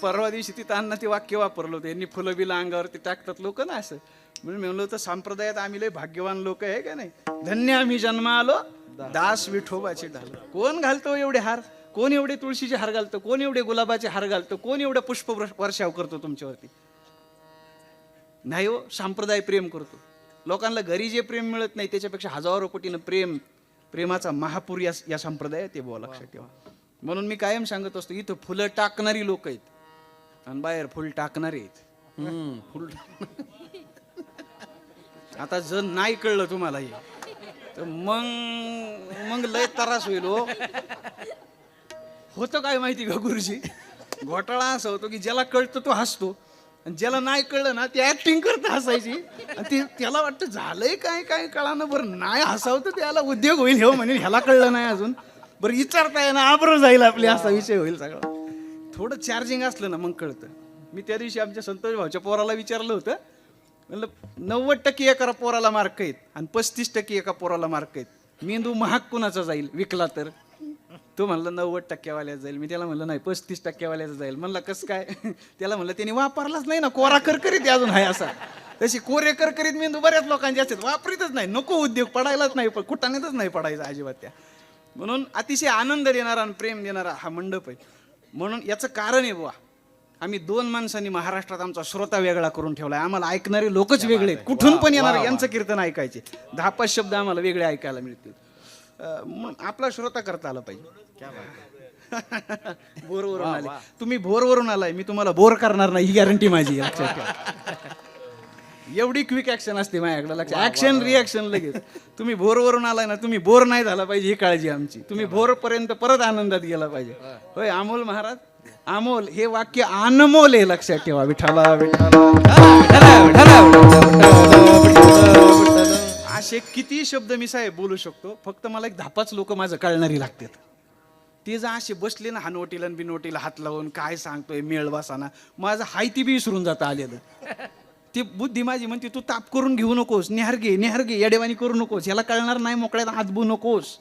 परवा दिवशी तिथं अण्णा ते वाक्य वापरलं होतं, यांनी फुलं बिलं अंगावरती टाकतात लोक ना असं. म्हणून मी म्हणलं होतं, संप्रदायात आम्ही लय भाग्यवान लोक आहे का नाही. धन्य आम्ही जन्मा आलो दास विठोबाचे ढाल. कोण घालतो एवढे हार, कोण एवढे तुळशीचे हार घालतो, कोण एवढे गुलाबाचे हार घालतो, कोण एवढे पुष्प वर्षाव करतो तुमच्यावरती. नाही हो, संप्रदाय प्रेम करतो. लोकांना घरी जे प्रेम मिळत नाही त्याच्यापेक्षा हजारो पटीनं प्रेमाचा महापूर या संप्रदायात ते बुवा, लक्षात ठेवा. म्हणून मी कायम सांगत असतो, इथं फुलं टाकणारी लोक आहेत आणि बाहेर फुल टाकणारे आहेत. फुल आता जर नाही कळलं तुम्हाला हे, तर मग लय त्रास होईल हो. होतं काय माहिती का गुरुजी, घोटाळा असा होतो की ज्याला कळतं तो हसतो, आणि ज्याला नाही कळलं ना ते ऍक्टिंग करत हसायची. आणि त्याला वाटतं झालंय काय काय कळानं, बरं नाही हसावं तर त्याला उद्योग होईल. हो म्हणे ह्याला कळलं नाही अजून, बरं विचारता येणार आबरो जाईल आपली, असा विषय होईल सगळा. थोडं चार्जिंग असलं ना मग कळतं. मी त्या दिवशी आमच्या संतोष भाऊच्या पोराला विचारलं होतं, म्हणलं 90% एका पोराला मार्क आहेत आणि 35% एका पोराला मार्क आहेत, मेंदू महाग कुणाचा जाईल विकला तर? तो म्हणला 90% वाल्याचा जाईल. मी त्याला म्हणलं नाही 35% वाल्याचा जाईल. म्हणला कसं काय? त्याला म्हणलं त्यांनी वापरलाच नाही ना, कोरा करकरीत अजून आहे असा. तशी कोरे करकरीत मेंदू बऱ्याच लोकांचे असतात, वापरीतच नाही, नको उद्योग, पडायलाच नाही, कुठानेच नाही पडायचं अजिबात त्या. म्हणून अतिशय आनंद देणारा आणि प्रेम देणारा हा मंडप आहे. म्हणून याचं कारण आहे बुवा, आम्ही 2 माणसांनी महाराष्ट्रात आमचा श्रोता वेगळा करून ठेवलाय. आम्हाला ऐकणारे लोकच वेगळे, कुठून पण येणार यांचं कीर्तन ऐकायचे. 10-5 शब्द आम्हाला वेगळे ऐकायला मिळतील. आपला श्रोता करता आला पाहिजे. बोरवरून आले तुम्ही, बोरवरून आलाय, मी तुम्हाला बोर करणार नाही ही गॅरंटी माझी, लक्षात ठेवा. एवढी क्विक ऍक्शन असते माझ्याकडे. लक्ष ऍक्शन रिॲक्शन लगेच. तुम्ही भोरवरून आलाय ना, तुम्ही बोर नाही झाला पाहिजे ही काळजी आमची. तुम्ही भोर पर्यंत परत आनंदात गेला पाहिजे. होय अमोल महाराज, अमोल हे वाक्य अनमोल आहे, लक्षात ठेवा. विठाला असे किती शब्द मी साहेब बोलू शकतो, फक्त मला एक 10-5 लोक माझं कळणारी लागतात. ते जर असे बसले ना हानवटीला बिनवटीला हात लावून काय सांगतोय मेळ बसाना, माझं हाय ती बी विसरून जातं आलेलं. ती बुद्धी माझी म्हणते तू ताप करून घेऊ नकोस, निहारगे येडेवानी करू नकोस, याला कळणार नाही, मोकळ्यात हातबू नकोस.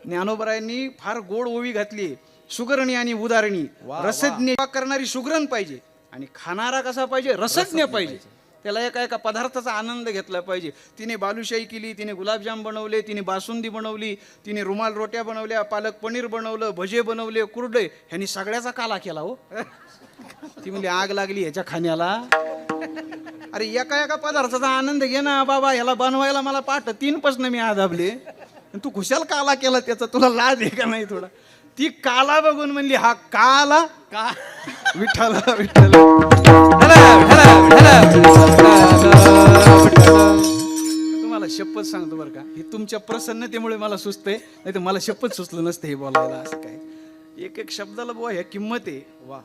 ज्ञानोबरायांनी फार गोड ओवी घातली. सुगरणी आणि उदारणी, रसज्ञ करणारी सुगरण पाहिजे आणि खाणारा कसा पाहिजे, रसज्ञ पाहिजे. त्याला एका एका पदार्थाचा आनंद घेतला पाहिजे. तिने बालुशाही केली, तिने गुलाबजाम बनवले, तिने बासुंदी बनवली, तिने रुमाल रोट्या बनवल्या, पालक पनीर बनवलं, भजे बनवले, कुरडे, ह्यांनी सगळ्याचा काला केला हो. ती म्हणजे आग लागली ह्याच्या खाण्याला. अरे एका एका पदार्थाचा आनंद घे ना बाबा, ह्याला बनवायला मला 3 मी आदाबले, तू खुशाल काला केला त्याचा, तुला लाज आहे का नाही थोडा. ती काला बघून म्हणली हा काला का विठ्ठला विठ्ठल. तुम्हाला शपथ सांगतो बरं का, हे तुमच्या प्रसन्नतेमुळे मला सुचतंय, नाही तर मला शपथ सुचलं नसतं हे बोलायला. असं काय एक एक शब्दाला बुवा ह्या किंमत आहे. वा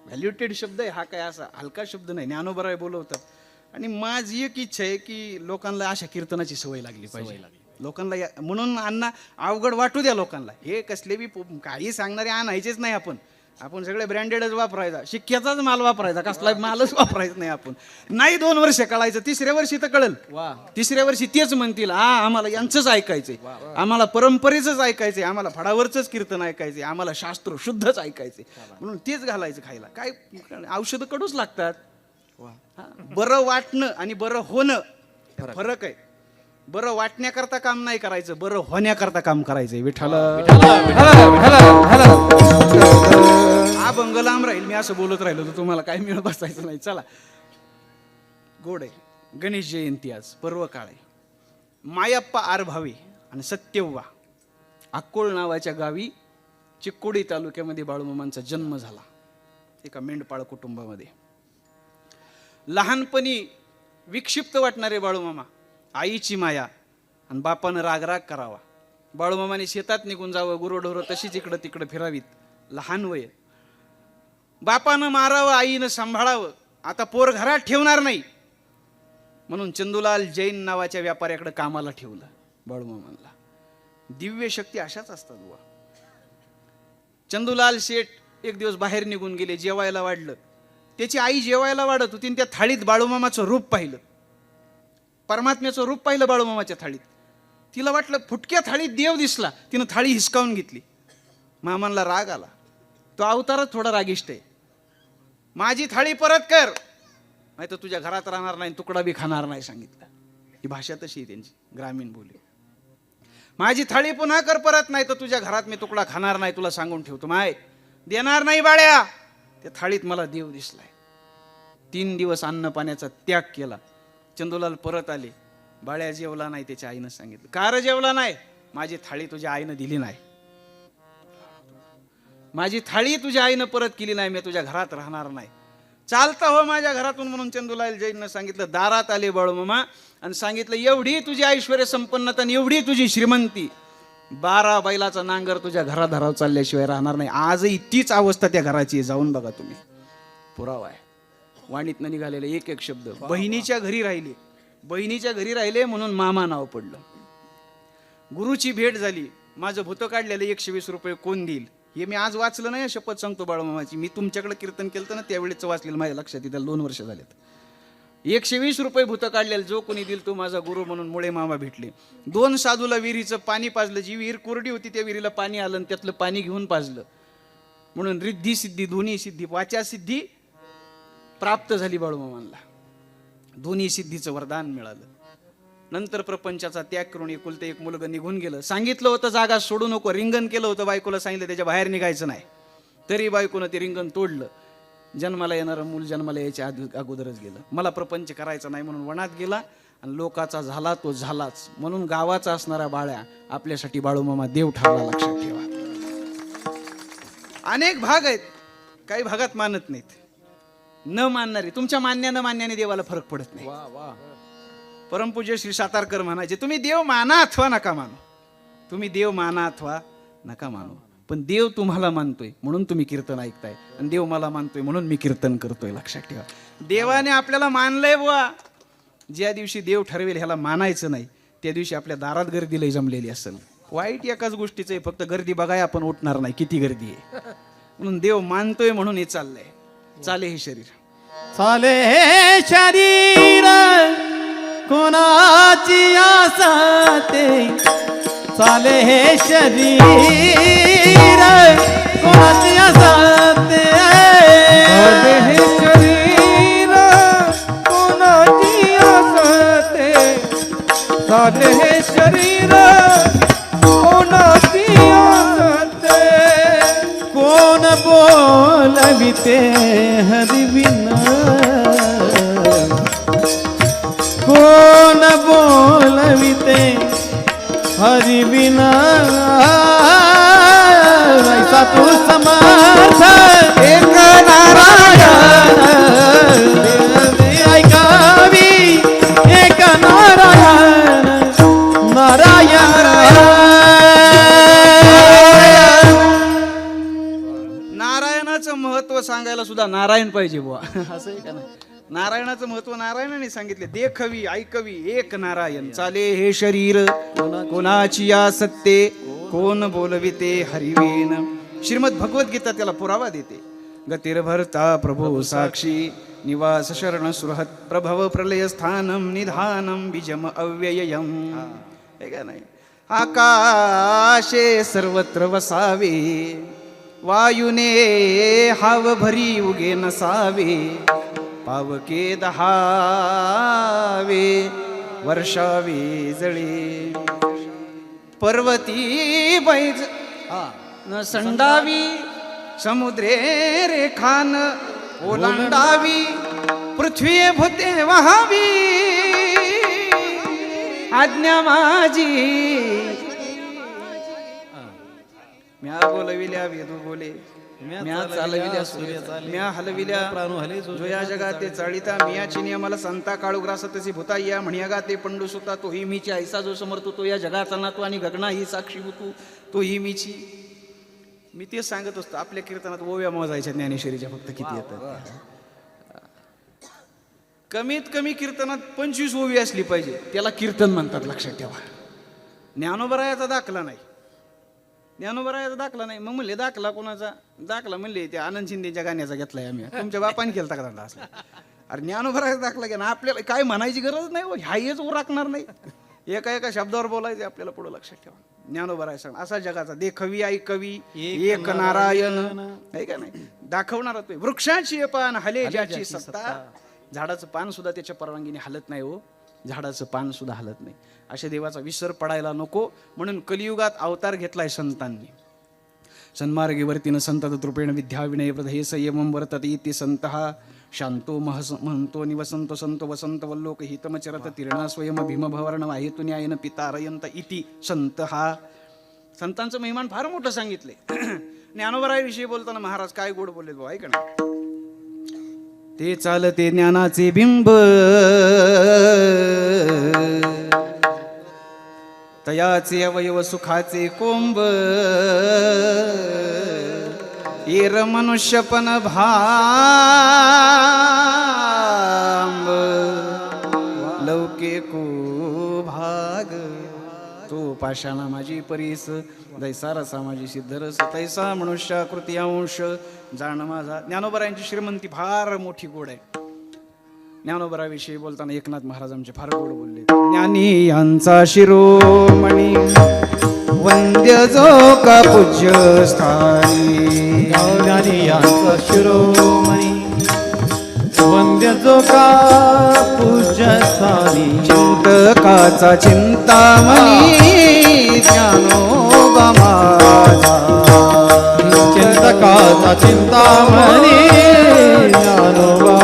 व्हॅल्युटेड शब्द आहे हा, काय असा हलका शब्द नाही. ज्ञानोबराय बोलवतात. आणि माझी एक इच्छा आहे की लोकांना अशा कीर्तनाची सवय लागली पाहिजे. लोकांना म्हणून अण्णा अवघड वाटू द्या लोकांना. हे कसले बी काही सांगणारे आणायचेच नाही आपण. आपण सगळे ब्रँडेडच वापरायचा, शिक्क्याचाच माल वापरायचा, कसला मालच वापरायचा नाही. आपण नाही 2 वर्ष कळायचं, 3ऱ्या वर्षी तर कळल. 3ऱ्या वर्षी तेच म्हणतील आम्हाला यांचंच ऐकायचंय, आम्हाला परंपरेचंच ऐकायचंय, आम्हाला फडावरचंच कीर्तन ऐकायचंय, आम्हाला शास्त्र शुद्धच ऐकायचंय. म्हणून तेच घालायचं खायला. काय औषधं कडूच लागतात. बरं वाटणं आणि बरं होणं फरक आहे. बरं वाटण्याकरता काम नाही करायचं, बरं होण्याकरता काम करायचंय. विठाला अभंग लांब राहील, मी असं बोलत राहिलो तर तुम्हाला काय मिळत बसायचं नाही. चला, गोड आहे. गणेश जयंती आज, पर्व काळ आहे. मायप्पा आरभावे आणि सत्यव्वा अक्कोळ नावाच्या गावी चिक्कोडी तालुक्यामध्ये बाळूमामांचा जन्म झाला, एका मेंढपाळ कुटुंबामध्ये. लहानपणी विक्षिप्त वाटणारे बाळूमामा, आईची माया आणि बापानं रागराग करावा. बाळूमामाने शेतात निघून जावं, गुरंढोरं तशीच इकडं तिकडं फिरावीत. लहान वय, बापानं मारावं, आईनं सांभाळावं. आता पोर घरात ठेवणार नाही म्हणून चंदूलाल जैन नावाच्या व्यापाऱ्याकडे कामाला ठेवलं बाळूमामांना. दिव्य शक्ती अशाच असतात बुवा. चंदूलाल शेठ एक दिवस बाहेर निघून गेले, जेवायला वाढलं. त्याची आई जेवायला वाढत होती, त्या थाळीत बाळूमामाचं रूप पाहिलं, परमात्म्याचं रूप पाहिलं बाळूमामाच्या थाळीत. तिला वाटलं फुटक्या थाळीत देव दिसला, तिनं थाळी हिसकावून घेतली. मामांना राग आला. तो अवतारच थोडा रागिष्ट आहे. माझी थाळी परत कर, नाही तर तुझ्या घरात राहणार नाही, तुकडा बी खाणार नाही सांगितलं. ही भाषा तशी आहे त्यांची, ग्रामीण बोली. माझी थाळी पुन्हा कर परत, नाही तर तुझ्या घरात मी तुकडा खाणार नाही, तुला सांगून ठेवतो. माय देणार नाही बाळ्या, त्या थाळीत मला देव दिसलाय. 3 दिवस अन्न पाण्याचा त्याग केला. चंदूलाल परत आले. बाळ्या जेवला नाही, त्याच्या आईनं सांगितलं. का रे जेवला नाही? माझी थाळी तुझ्या आईनं दिली नाही, माझी थाळी तुझ्या आईनं परत केली नाही, मी तुझ्या घरात राहणार नाही. चालता हो माझ्या घरातून म्हणून चंदूलाल जैननं सांगितलं. दारात आले बाळूमामा आणि सांगितलं, एवढी तुझी ऐश्वर्य संपन्नता आणि एवढी तुझी श्रीमंती, 12 बैलाचा नांगर तुझ्या घराधराव चालल्याशिवाय राहणार नाही. आजही तीच अवस्था त्या घराची, जाऊन बघा तुम्ही, पुरावा आहे. वाणीतनं निघालेले एक एक शब्द. बहिणीच्या घरी राहिले, बहिणीच्या घरी राहिले म्हणून मामा नाव पडलं. गुरुची भेट झाली. माझं भूत काढलेलं 120 रुपये कोण देईल, हे मी आज वाचलं नाही, शपथ सांगतो बाळूमामाची. मी तुमच्याकडे कीर्तन केलं ना त्यावेळेच वाचलेलं, माझ्या लक्षात येतं. 2 वर्ष झालेत. 120 रुपये भूत काढलेलं, जो कोणी दिल तो माझा गुरु म्हणून मुळे मामा भेटले. 2 साधूला विहिरीचं पाणी पाजलं. जी विहीर कोरडी होती त्या विहिरीला पाणी आलं, त्यातलं पाणी घेऊन पाजलं. म्हणून रिद्धी सिद्धी दोन्ही सिद्धी, वाचा सिद्धी प्राप्त झाली बाळूमामांना. दोन्ही सिद्धीचं वरदान मिळालं. नंतर प्रपंचाचा त्याग करून एकुलते एक मुलगा निघून गेलं. सांगितलं होतं जागा सोडू नको, रिंगण केलं होतं, बायकोला सांगितलं त्याच्या बाहेर निघायचं नाही, तरी बायकोनं ते रिंगण तोडलं. जन्माला येणारं मूल जन्माला यायच्या अगोदरच गेलं. मला प्रपंच करायचा नाही म्हणून वनात गेला आणि लोकाचा झाला तो झालाच. म्हणून गावाचा असणाऱ्या बाळ्या आपल्यासाठी बाळूमामा देव ठरला, लक्षात ठेवा. अनेक भाग आहेत, काही भागात मानत नाहीत. न मानणारे, तुमच्या मान्य न मान्याने देवाला फरक पडत नाही. परमपूज्य श्री सातारकर म्हणायचे, तुम्ही देव माना अथवा नका मानू, तुम्ही देव माना अथवा नका मानू, पण देव तुम्हाला मानतोय म्हणून तुम्ही कीर्तन ऐकताय, आणि देव मला मानतोय म्हणून मी कीर्तन करतोय. लक्षात ठेवा, देवाने आपल्याला मानलंय बुवा. ज्या दिवशी देव ठरवेल ह्याला मानायचं नाही, त्या दिवशी आपल्या दारात गर्दी लय जमलेली असेल. वाईट एकाच गोष्टीचं आहे, फक्त गर्दी बघाय आपण उठणार नाही, किती गर्दी आहे. म्हणून देव मानतोय म्हणून हे चाललंय. चाले हे शरीर, चाले हे शरीर कोणाची आसाते, चाले हे शरीर कोणाची आसाते, चाले हे शरीर कोणाची आसते, चाले हे शरीर कोणाची आसते. कोण बोलविते हरिविन, कोण बोलविते हरिविन, ऐसा तू समर्थ एक नारायण ऐकावी, एक नारायण नारायण. नारायणाचं महत्व सांगायला सुद्धा नारायण पाहिजे बुवा. असं आहे का नाही? नारायणाचं महत्व नारायणाने सांगितले. देखवी ऐकवी एक नारायण, चाले हे शरीर कोणाची आसते, कोण बोलविते हरिवेन. श्रीमद भगवद्गीता त्याला पुरावा देते. गतिर्भर्ता प्रभू साक्षी, निवास शरण सुरहत, प्रभव प्रलय स्थानम निधानम बीजम अव्ययम. हे का नाही? आकाशे सर्वत्र वसावे, वायुने हाव भरी उगे नसावे, पावके दहावे वर्षावे जळे, पर्वती बैज न संडावी, समुद्रे रेखान ओलांडावी, पृथ्वी भूते वहावी, आज्ञा माझी. म्या बोलविल्या वेदू बोले, म्या चालविल्या सूर्य चाले, म्या हलविल्या प्राणू हले, जो या जगात ते चाळिता, मियाची नियमाला संता काळुग्रास तसे भूता या म्हणियागा ते पंडू सुता, तोही मीची ऐसा जो समर्थू, तो या जगाचा नातू आणि गगना ही साक्षी होतू, तोही मीची. मी तेच सांगत असतो, आपल्या कीर्तनात ओव्या मोजायच्या ज्ञानेश्वरीच्या फक्त किती येतात. कमीत कमी कीर्तनात 25 ओवी असली पाहिजे, त्याला कीर्तन म्हणतात. लक्षात ठेवा. ज्ञानोबरायाचा दाखला नाही, ज्ञानोबरायाचा दाखला नाही. मग म्हणले दाखला कोणाचा? दाखला म्हणले त्या आनंद शिंदेच्या गाण्याचा घेतलाय आम्ही. तुमच्या बापाने केलता का दाखला असला? अरे ज्ञानोबरायाचा दाखला घ्या ना, आपल्याला काय म्हणायची गरज नाही, ह्याच राखणार नाही, एका एका शब्दावर बोलायचे आपल्याला पुढे. लक्षात ठेवा. ज्ञानोबराय सांग असा जगाचा देखवी ऐकवी एक नारायण. आहे का नाही? दाखवणारा तो. वृक्षाची पान हले ज्याची सत्ता, झाडाचं पान सुद्धा त्याच्या परवानगीने हलत नाही हो, झाडाचं पान सुद्धा हलत नाही. अशा देवाचा विसर पडायला नको, म्हणून कलियुगात अवतार घेतलाय संतांनी. सन्मार्गीवर्तीनं संतत रूपेण विद्या विनय प्रधे संयमं वर्तते इति संतः, शांतो महंतो निवसंतो संतो वसंत वल्लोक हितमचरत तीर्णा स्वयं भीमभवर्ण वाहेतु न्यायन पितारयंत इति संतः. संतांचं महिमान फार मोठं सांगितलंय. ज्ञानोबरायाविषयी बोलताना महाराज काय गोड बोलले भाऊ, ऐका ना. ते चालते ज्ञानाचे बिंब, तयाचे अवयव सुखाचे कोंब, येर मनुष्यपण भांब, लौके को भाग, तो पाषाणा माझी परीस, दैसा रसा माझी सिद्धरस, तैसा मनुष्याकृती अंश जाण माझा. ज्ञानोबरायांची श्रीमंती फार मोठी गोड आहे. ज्ञानोबराविषयी बोलताना एकनाथ महाराज आमचे फार गोड बोलले. ज्ञानी यांचा शिरोमणी, वंद्य जो का पूज्य स्थानी, ज्ञानी यांचा शिरोमणी, वंद्य जो का पूज्य स्थानी, चिंतकाचा चिंतामणी, ज्ञानोबा माझा. चिंतकाचा चिंतामणी, ज्ञानोबा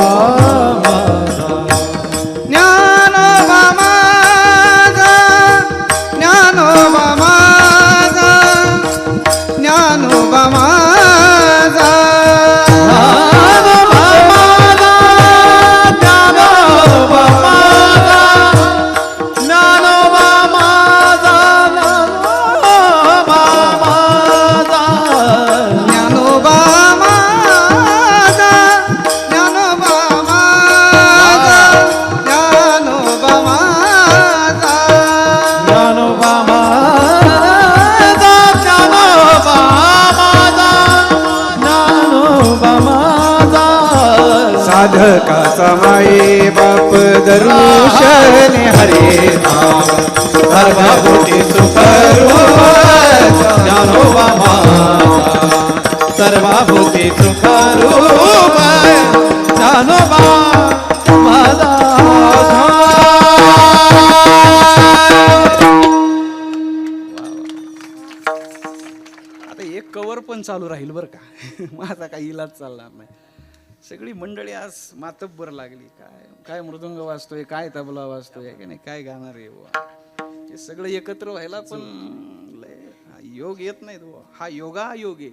साधकाचा माये बाप दर्शने हरे नाम सर्वभूती सुखरूप ज्ञानोबा माझा सर्वभूती सुखरूप ज्ञानोबा माझा आता एक कवर पण चालू राहील बरं का माझा काही इलाज चालणार नाही. सगळी मंडळी आज मातब्बर लागली. काय काय मृदुंग वाजतोय, काय तबला वाजतोय की नाही, काय गाणार आहे बुवा. हे सगळं एकत्र व्हायला पण लय योग येत नाही बुवा. हा योगा योग आहे.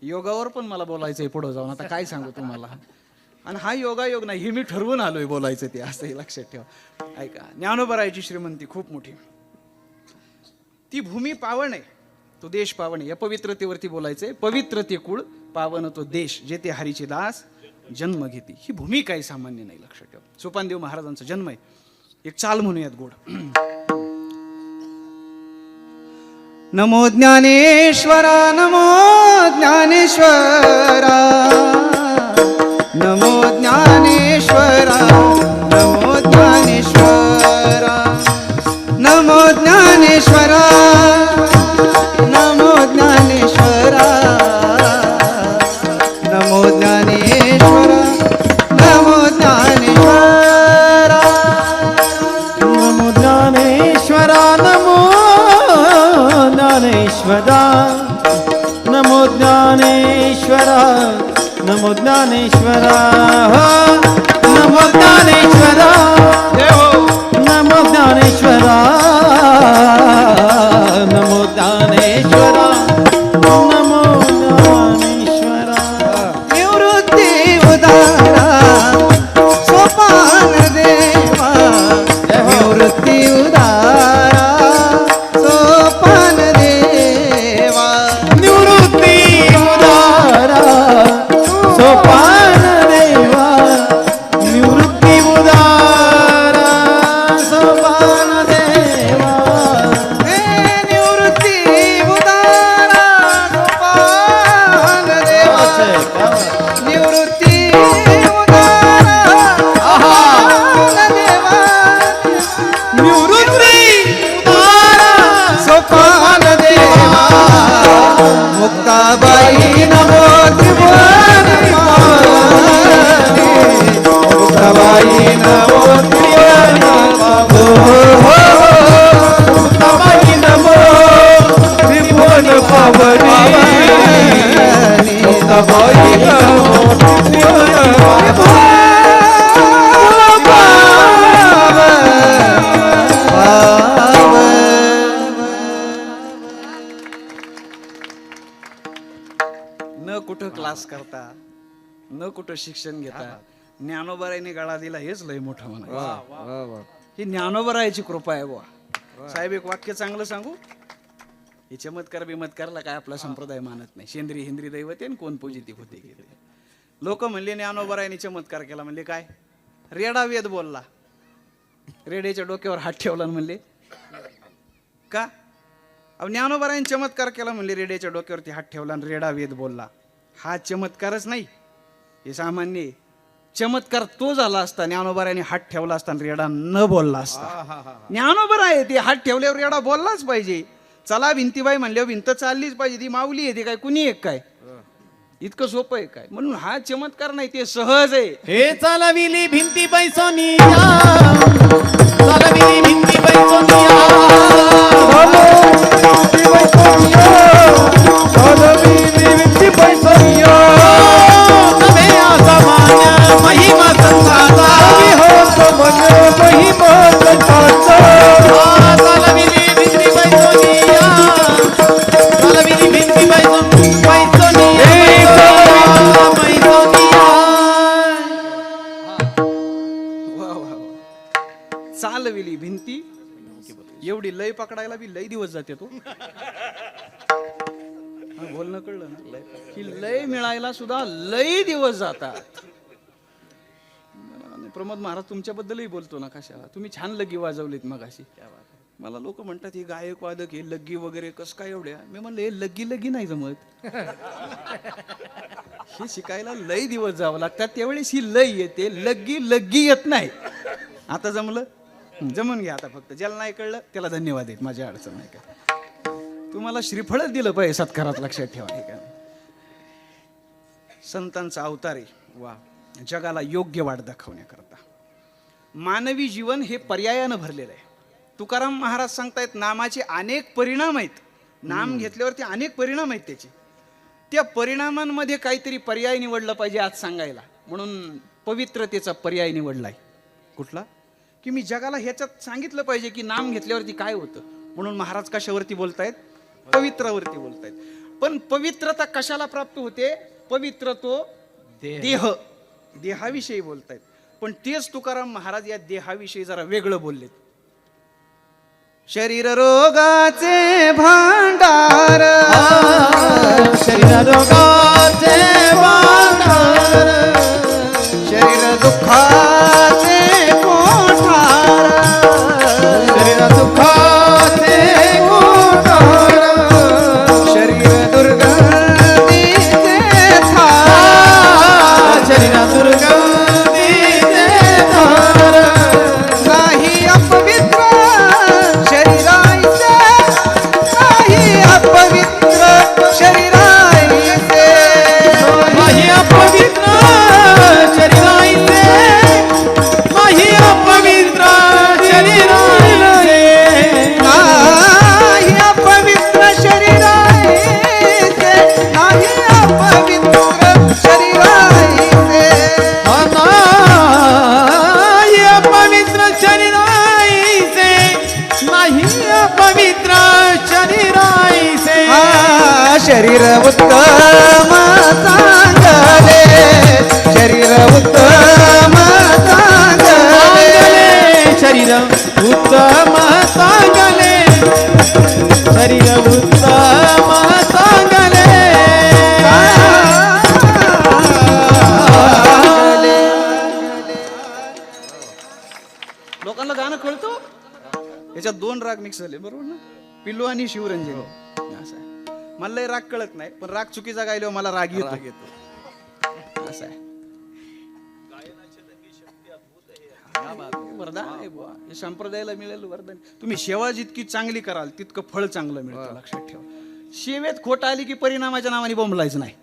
योगावर पण मला बोलायचंय पुढं जाऊन. आता काय सांगू तुम्हाला. आणि हा योगायोग नाही, हे मी ठरवून आलोय बोलायचं ते, असंही लक्षात ठेवा. ऐका, ज्ञानोबरायाची श्रीमंती खूप मोठी. ती भूमी पावन आहे, तो देश पावन आहे. या पवित्रतेवरती बोलायचंय. पवित्र ते कुळ, पावन तो देश, जेथे हरीचे दास जन्म घेते. ही भूमी काही सामान्य नाही, लक्षात ठेवा. सोपानदेव महाराजांचा जन्म आहे. एक चाल म्हणूयात गोड. नमो ज्ञानेश्वरा, नमो ज्ञानेश्वरा, नमो ज्ञानेश्वरा, नमो ज्ञानेश्वरा, नमो ज्ञानेश्वरा, नमो ज्ञानेश्वरा, नमो ज्ञानेश्वरा, नमो ज्ञानेश्वरा, नमो ज्ञानेश्वरा नमो ज्ञानेश्वरा नमो ज्ञानेश्वरा नमो ज्ञानेश्वरा नमो ज्ञानेश्वरा नमो ज्ञानेश्वरा नमो ज्ञानेश्वरा नमो ज्ञानेश्वरा निवृत्ती उदारा सोपान देवा, निवृत्ती उदारा सोपान देवा, निवृत्ती उदारा सोपान देवा निवृत्ती उदारा सोपान देवा निवृत्ती उदारा सोपान देवा, निवृत्ती उदारा सोपान देवा, निवृत्ती उदारा सोपान देवा, मुक्ताबाई नमो त्रिभुवन पावनी, मुक्ताबाई नमो त्रिभुवन मुक्ताबाई नमो त्रिभुवन पावनी मुक्ताबाई नमो त्रिभुवन न कुठं क्लास करता, न कुठं शिक्षण घेता ज्ञानोबरायाने गळा दिला, हेच लय मोठं म्हणा. ही ज्ञानोबरायाची कृपा आहे बुवा. साहेब एक वाक्य चांगलं सांगू. हे चमत्कार बिमत्कारला काय आपला संप्रदाय मानत नाही. शेंद्री हिंद्री दैवते आणि कोण पूजिती होते गेले. लोक म्हणले ज्ञानोबरायाने चमत्कार केला. म्हणले काय? रेडा वेद बोलला. रेड्याच्या डोक्यावर हात ठेवला आणि म्हणले का? ज्ञानोबरायाने चमत्कार केला म्हणले, रेड्याच्या डोक्यावरती हात ठेवला आणि रेडा वेद बोलला. हा चमत्कारच नाही, हे सामान्य आहे. चमत्कार तो झाला असता ज्ञानोबरायाने हात ठेवला असता आणि रेडा न बोलला असता. ज्ञानोबराय ते हात ठेवल्यावर रेडा बोललाच पाहिजे. चला भिंतीबाई म्हणल्यावर भिंत चाललीच पाहिजे. ती माऊली आहे, ती काय कुणी एक काय इतकं सोपं आहे काय? म्हणून हा चमत्कार नाही, ते सहज आहे. हे चालविली भिंती बैसोनिया चालविली भिंती बैसोनिया नवे असामान्य महिमा संताचा चालविली भिंती बैसोनिया चालविली भिंती बैसोनिया चालविली भिंती. एवढी लय पकडायला बी लय दिवस जाते तो. बोलणं कळलं ना? ही लय मिळायला सुद्धा लय दिवस जातात. प्रमोद महाराज तुमच्याबद्दलही बोलतो ना, कशाला तुम्ही छान लगी वाजवलीत मग अशी. मला लोक म्हणतात ही गायक वादक हे लग्गी वगैरे कसं काय एवढ्या. मी म्हणलं हे लग्गी नाही जमत. हे शिकायला लय दिवस जावं लागतात, त्यावेळेस ही लय येते, लग्गी येत नाही. आता जमलं, जमून घ्या आता. फक्त ज्याला नाही कळलं त्याला धन्यवाद आहेत, माझी अडचण नाही का. तुम्हाला श्रीफळच दिलं पाहिजे सत्कारात, लक्षात ठेवा. हे का संतांचा अवतार आहे. वा, जगाला योग्य वाट दाखवण्याकरता. मानवी जीवन हे पर्यायानं भरलेलं आहे. तुकाराम महाराज सांगतायत नामाचे अनेक परिणाम आहेत. नाम घेतल्यावरती अनेक परिणाम आहेत त्याचे. त्या परिणामांमध्ये काहीतरी पर्याय निवडला पाहिजे आज सांगायला, म्हणून पवित्रतेचा पर्याय निवडलाय. कुठला? की मी जगाला ह्याच्यात सांगितलं पाहिजे की नाम घेतल्यावरती काय होतं. म्हणून महाराज कशावरती बोलतायत? पवित्रावरती बोलतायत. पण पवित्रता कशाला प्राप्त होते? पवित्र तो देहाविषयी बोलतायत. पण तेच तुकाराम महाराज या देहाविषयी जरा वेगळं बोललेत. शरीर रोगाचे भांडार, शरीर रोगाचे भांडार, शरीर दुःखाचे कोठार, शरीर दुःखाचे कोठार, शरीर दुर्गंधीचे थार, शरीर दुर्गंधीचे थार, नाही अपवित्र शरीराईचे, नाही अपवित्र शरीराईचे, नाही अपवित्र शरीराईचे, नाही अपवित्र शरीराईचे, नाही अपवित्र शरीराईचे, नाही अपवित्र शरीराईचे, नाही अपवित्र शरीराईचे, नाही अपवित्र शरीराईचे. शरीर उत्तम चांगले, शरीर उत्तम चांगले, शरीर उत्तम चांगले, शरीर उत्तम चांगले. लोकांना गाणं कळतो. याच्यात 2 राग मिक्स झाले, बरोबर ना? पिल्लू आणि शिवरंजनी. असं आहे. मला लय राग कळत नाही, पण राग चुकीचा गायल्यावर मला राग येतो. असं आहे. वरदान आहे बुवा. हे संप्रदायाला मिळेल वरदान. तुम्ही सेवा जितकी चांगली कराल तितकं फळ चांगलं मिळतं, लक्षात ठेवा. सेवेत खोट आली की परिणामाच्या नावाने बोंबलायचं नाही.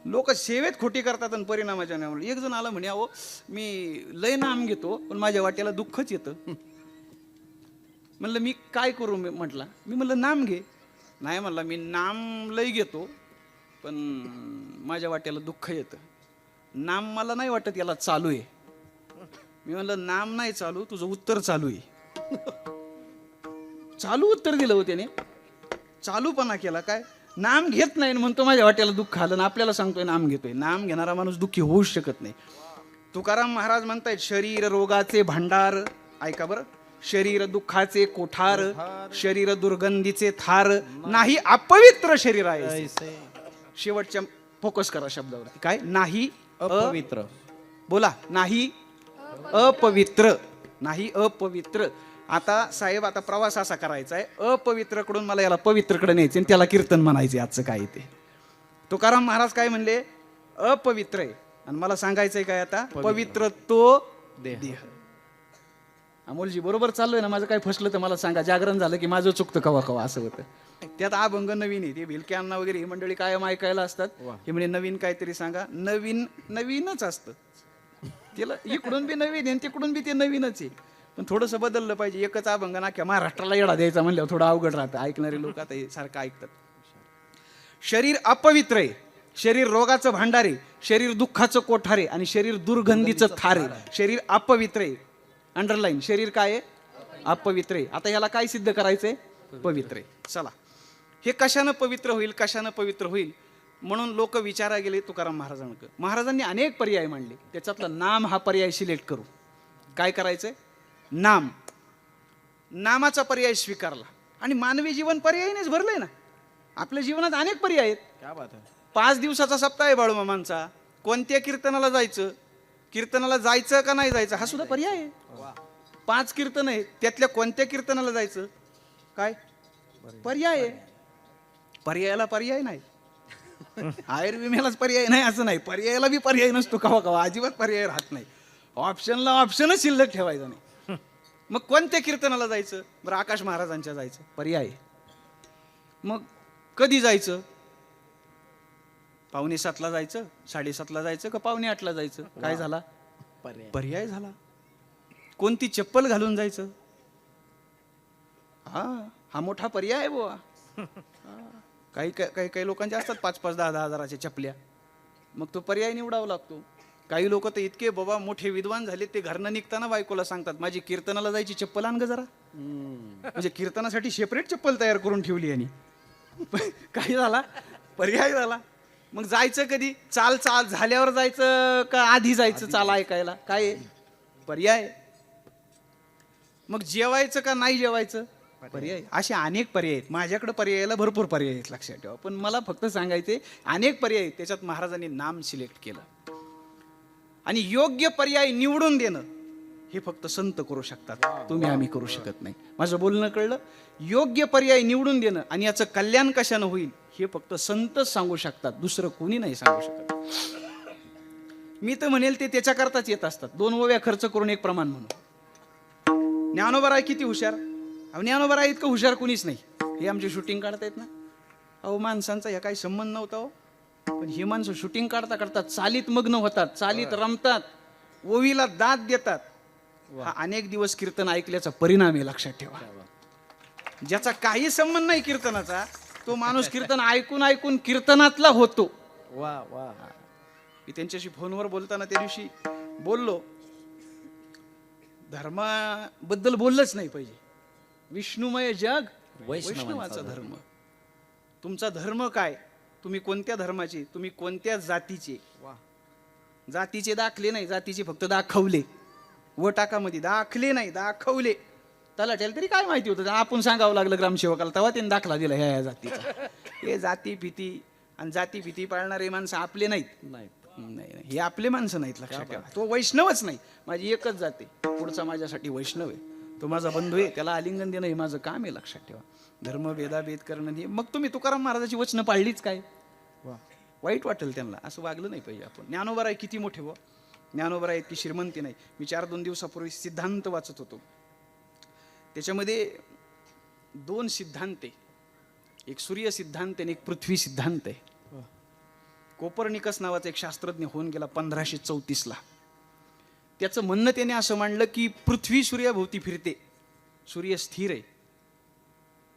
लोक सेवेत खोटी करतात आणि परिणामाच्या नावाने. एक जण आला म्हणे, अहो मी लय नाम घेतो पण माझ्या वाट्याला दुःखच येतं. म्हणलं मी काय करू? म्हटलं मी म्हणलं नाम घे. नाही म्हणला मी नाम लय घेतो पण माझ्या वाट्याला दुःख येतं. नाम मला नाही वाटत याला चालू आहे. मी म्हणलं नाम नाही चालू, तुझं उत्तर चालू आहे. चालू उत्तर दिलं हो त्याने. चालूपणा केला. काय नाम घेत नाही म्हणतो माझ्या वाट्याला दुःख आलं, आणि आपल्याला सांगतोय नाम घेतोय. नाम घेणारा माणूस दुःखी होऊच शकत नाही. तुकाराम महाराज म्हणतायत शरीर रोगाचे भांडार. ऐका बरं, शरीर दुःखाचे कोठार, शरीर दुर्गंधीचे थार, नाही अपवित्र शरीर आहे. शेवटच्या फोकस करा शब्दावरती. काय? नाही अपवित्र. बोला, नाही अपवित्र, नाही अपवित्र. आता साहेब, आता प्रवास असा करायचा आहे, अपवित्रकडून मला याला पवित्रकडे न्यायचे आणि त्याला कीर्तन म्हणायचे. आजचं काय ते तुकाराम महाराज काय म्हणले? अपवित्र आहे. आणि मला सांगायचंय काय आता? पवित्र तो देह. अमोलजी बरोबर चाललोय ना? माझं काय फसलं तर मला सांगा. जागरण झालं की माझं चुकतं कवा कवा असं होतं. त्यात अभंग नवीन आहे. ते भिलक्यांना वगैरे ही मंडळी कायम ऐकायला असतात. हे म्हणजे नवीन काहीतरी सांगा. नवीन नवीनच असतं. त्याला इकडून बी नवीन आहे तिकडून बी ते नवीनच आहे. पण थोडंसं बदललं पाहिजे. एकच अभंग नाख्या महाराष्ट्राला येडा द्यायचा म्हणल्यावर थोडं अवघड राहतं. ऐकणारे लोक आता हे सारखं ऐकतात. शरीर अपवित्र आहे, शरीर रोगाचं भांडार आहे, शरीर दुःखाचं कोठार आहे आणि शरीर दुर्गंधीचं थार आहे. शरीर अपवित्र आहे. अंडरलाईन. शरीर काय आहे? अपवित्र आहे. आता ह्याला काय सिद्ध करायचंय? पवित्र आहे. चला, हे कशानं पवित्र होईल, कशानं पवित्र होईल म्हणून लोक विचारा गेले तुकाराम महाराजांकडे. महाराजांनी अनेक पर्याय मांडले. त्याच्यातला नाम हा पर्याय सिलेक्ट करू. काय करायचंय? नाम. नामाचा पर्याय स्वीकारला. आणि मानवी जीवन पर्यायीनेच भरलंय ना. आपल्या जीवनात अनेक पर्याय आहेत. क्या बात आहे. 5 दिवसाचा सप्ताह आहे बाळूमामांचा. कोणत्या कीर्तनाला जायचं, कीर्तनाला जायचं का नाही जायचं हा सुद्धा पर्याय आहे. 5 कीर्तन आहे, त्यातल्या कोणत्या कीर्तनाला जायचं? काय पर्याय आहे? पर्यायाला पर्याय नाही. आयुर्विम्यालाच पर्याय नाही असं नाही, पर्यायाला बी पर्याय नसतो कवा कवा, अजिबात पर्याय राहत नाही. ऑप्शनला ऑप्शनच शिल्लक ठेवायचा नाही. मग कोणत्या कीर्तनाला जायचं? बरं, आकाश महाराजांच्या जायचं, पर्याय आहे. मग कधी जायचं? 6:45ला जायचं, 7:30ला जायचं का 7:45ला जायचं? काय झाला? पर्याय झाला. कोणती चप्पल घालून जायचं? हा मोठा पर्याय आहे बुवा. काही काही काही लोकांचे असतात 5-5, 10-10 हजाराच्या चपल्या, मग तो पर्याय निवडावा लागतो. काही लोक तर इतके बाबा मोठे विद्वान झाले, ते घरनं निघताना बायकोला सांगतात, माझी कीर्तनाला जायची चप्पल आण ग जरा. म्हणजे कीर्तनासाठी सेपरेट चप्पल तयार करून ठेवली यांनी. काही झाला? पर्याय झाला. मग जायचं कधी? चाल झाल्यावर जायचं का आधी जायचं चाल ऐकायला? काय पर्याय. मग जेवायचं का नाही जेवायचं? पर्याय. असे अनेक पर्याय आहेत. माझ्याकडे पर्यायाला भरपूर पर्याय आहेत, लक्षात ठेवा. पण मला फक्त सांगायचे अनेक पर्याय आहेत. त्याच्यात महाराजांनी नाम सिलेक्ट केलं. आणि योग्य पर्याय निवडून देणं हे फक्त संत करू शकतात, तुम्ही आम्ही करू शकत नाही. माझं बोलणं कळलं? योग्य पर्याय निवडून देणं आणि याचं कल्याण कशानं होईल हे फक्त संतच सांगू शकतात, दुसरं कोणी नाही सांगू शकत. मी तर म्हणेल ते त्याच्याकरताच येत असतात. 2 ओव्या खर्च करून एक प्रमाण म्हणून. ज्ञानोबराय किती हुशार? ज्ञानोबराय इतकं हुशार कुणीच नाही. हे आमचे शूटिंग काढतायत ना, अहो माणसांचा ह्या काही संबंध नव्हता हो. पण ही माणसं शूटिंग काढता काढतात चालीत मग्न होतात, चालीत रमतात, ओवीला दाद देतात. हा अनेक दिवस कीर्तन ऐकल्याचा परिणाम आहे, लक्षात ठेवा. ज्याचा काही संबंध नाही कीर्तनाचा, तो माणूस कीर्तन ऐकून ऐकून कीर्तनातला होतो. वा वा. मी त्यांच्याशी फोनवर बोलताना त्या दिवशी बोललो, धर्माबद्दल बोललंच नाही पाहिजे. विष्णुमय जग, वैष्णवाचा धर्म. तुमचा धर्म काय? तुम्ही कोणत्या धर्माचे? तुम्ही कोणत्या जातीचे? जातीचे दाखले नाही, जातीचे फक्त दाखवले. व टाकामध्ये दाखले नाही, दाखवले. तलाट्याला तरी काय माहिती होतं? आपण सांगावं लागलं ग्रामसेवकाला, तेव्हा त्यांनी दाखला दिला ह्या जातीचा. हे जाती भीती आणि जाती भीती पाळणारे माणसं आपले नाहीत. नाही, हे आपले माणसं नाहीत, लक्षात ठेवा. तो वैष्णवच नाही. माझी एकच जाते, पुढचा माझ्यासाठी वैष्णव आहे, तो माझा बंधू आहे, त्याला आलिंगन देणं हे माझं काम आहे, लक्षात ठेवा. धर्म भेदाभेद करणं हे. मग तुम्ही तुकाराम महाराजाची वचनं पाळलीच काय? वाईट वाटेल त्यांना, असं वागलं नाही पाहिजे आपण. ज्ञानोबराय किती मोठे व ज्ञानोबराय इतकी श्रीमंती नाही. मी 4-2 दिवसापूर्वी सिद्धांत वाचत होतो, त्याच्यामध्ये 2 सिद्धांत आहे. एक सूर्य सिद्धांत आणि एक पृथ्वी सिद्धांत आहे. कोपर्निकस नावाचा एक शास्त्रज्ञ होऊन गेला 1534ला. त्याचं म्हणणं त्याने असं मांडलं की पृथ्वी सूर्याभोवती फिरते, सूर्य स्थिर आहे.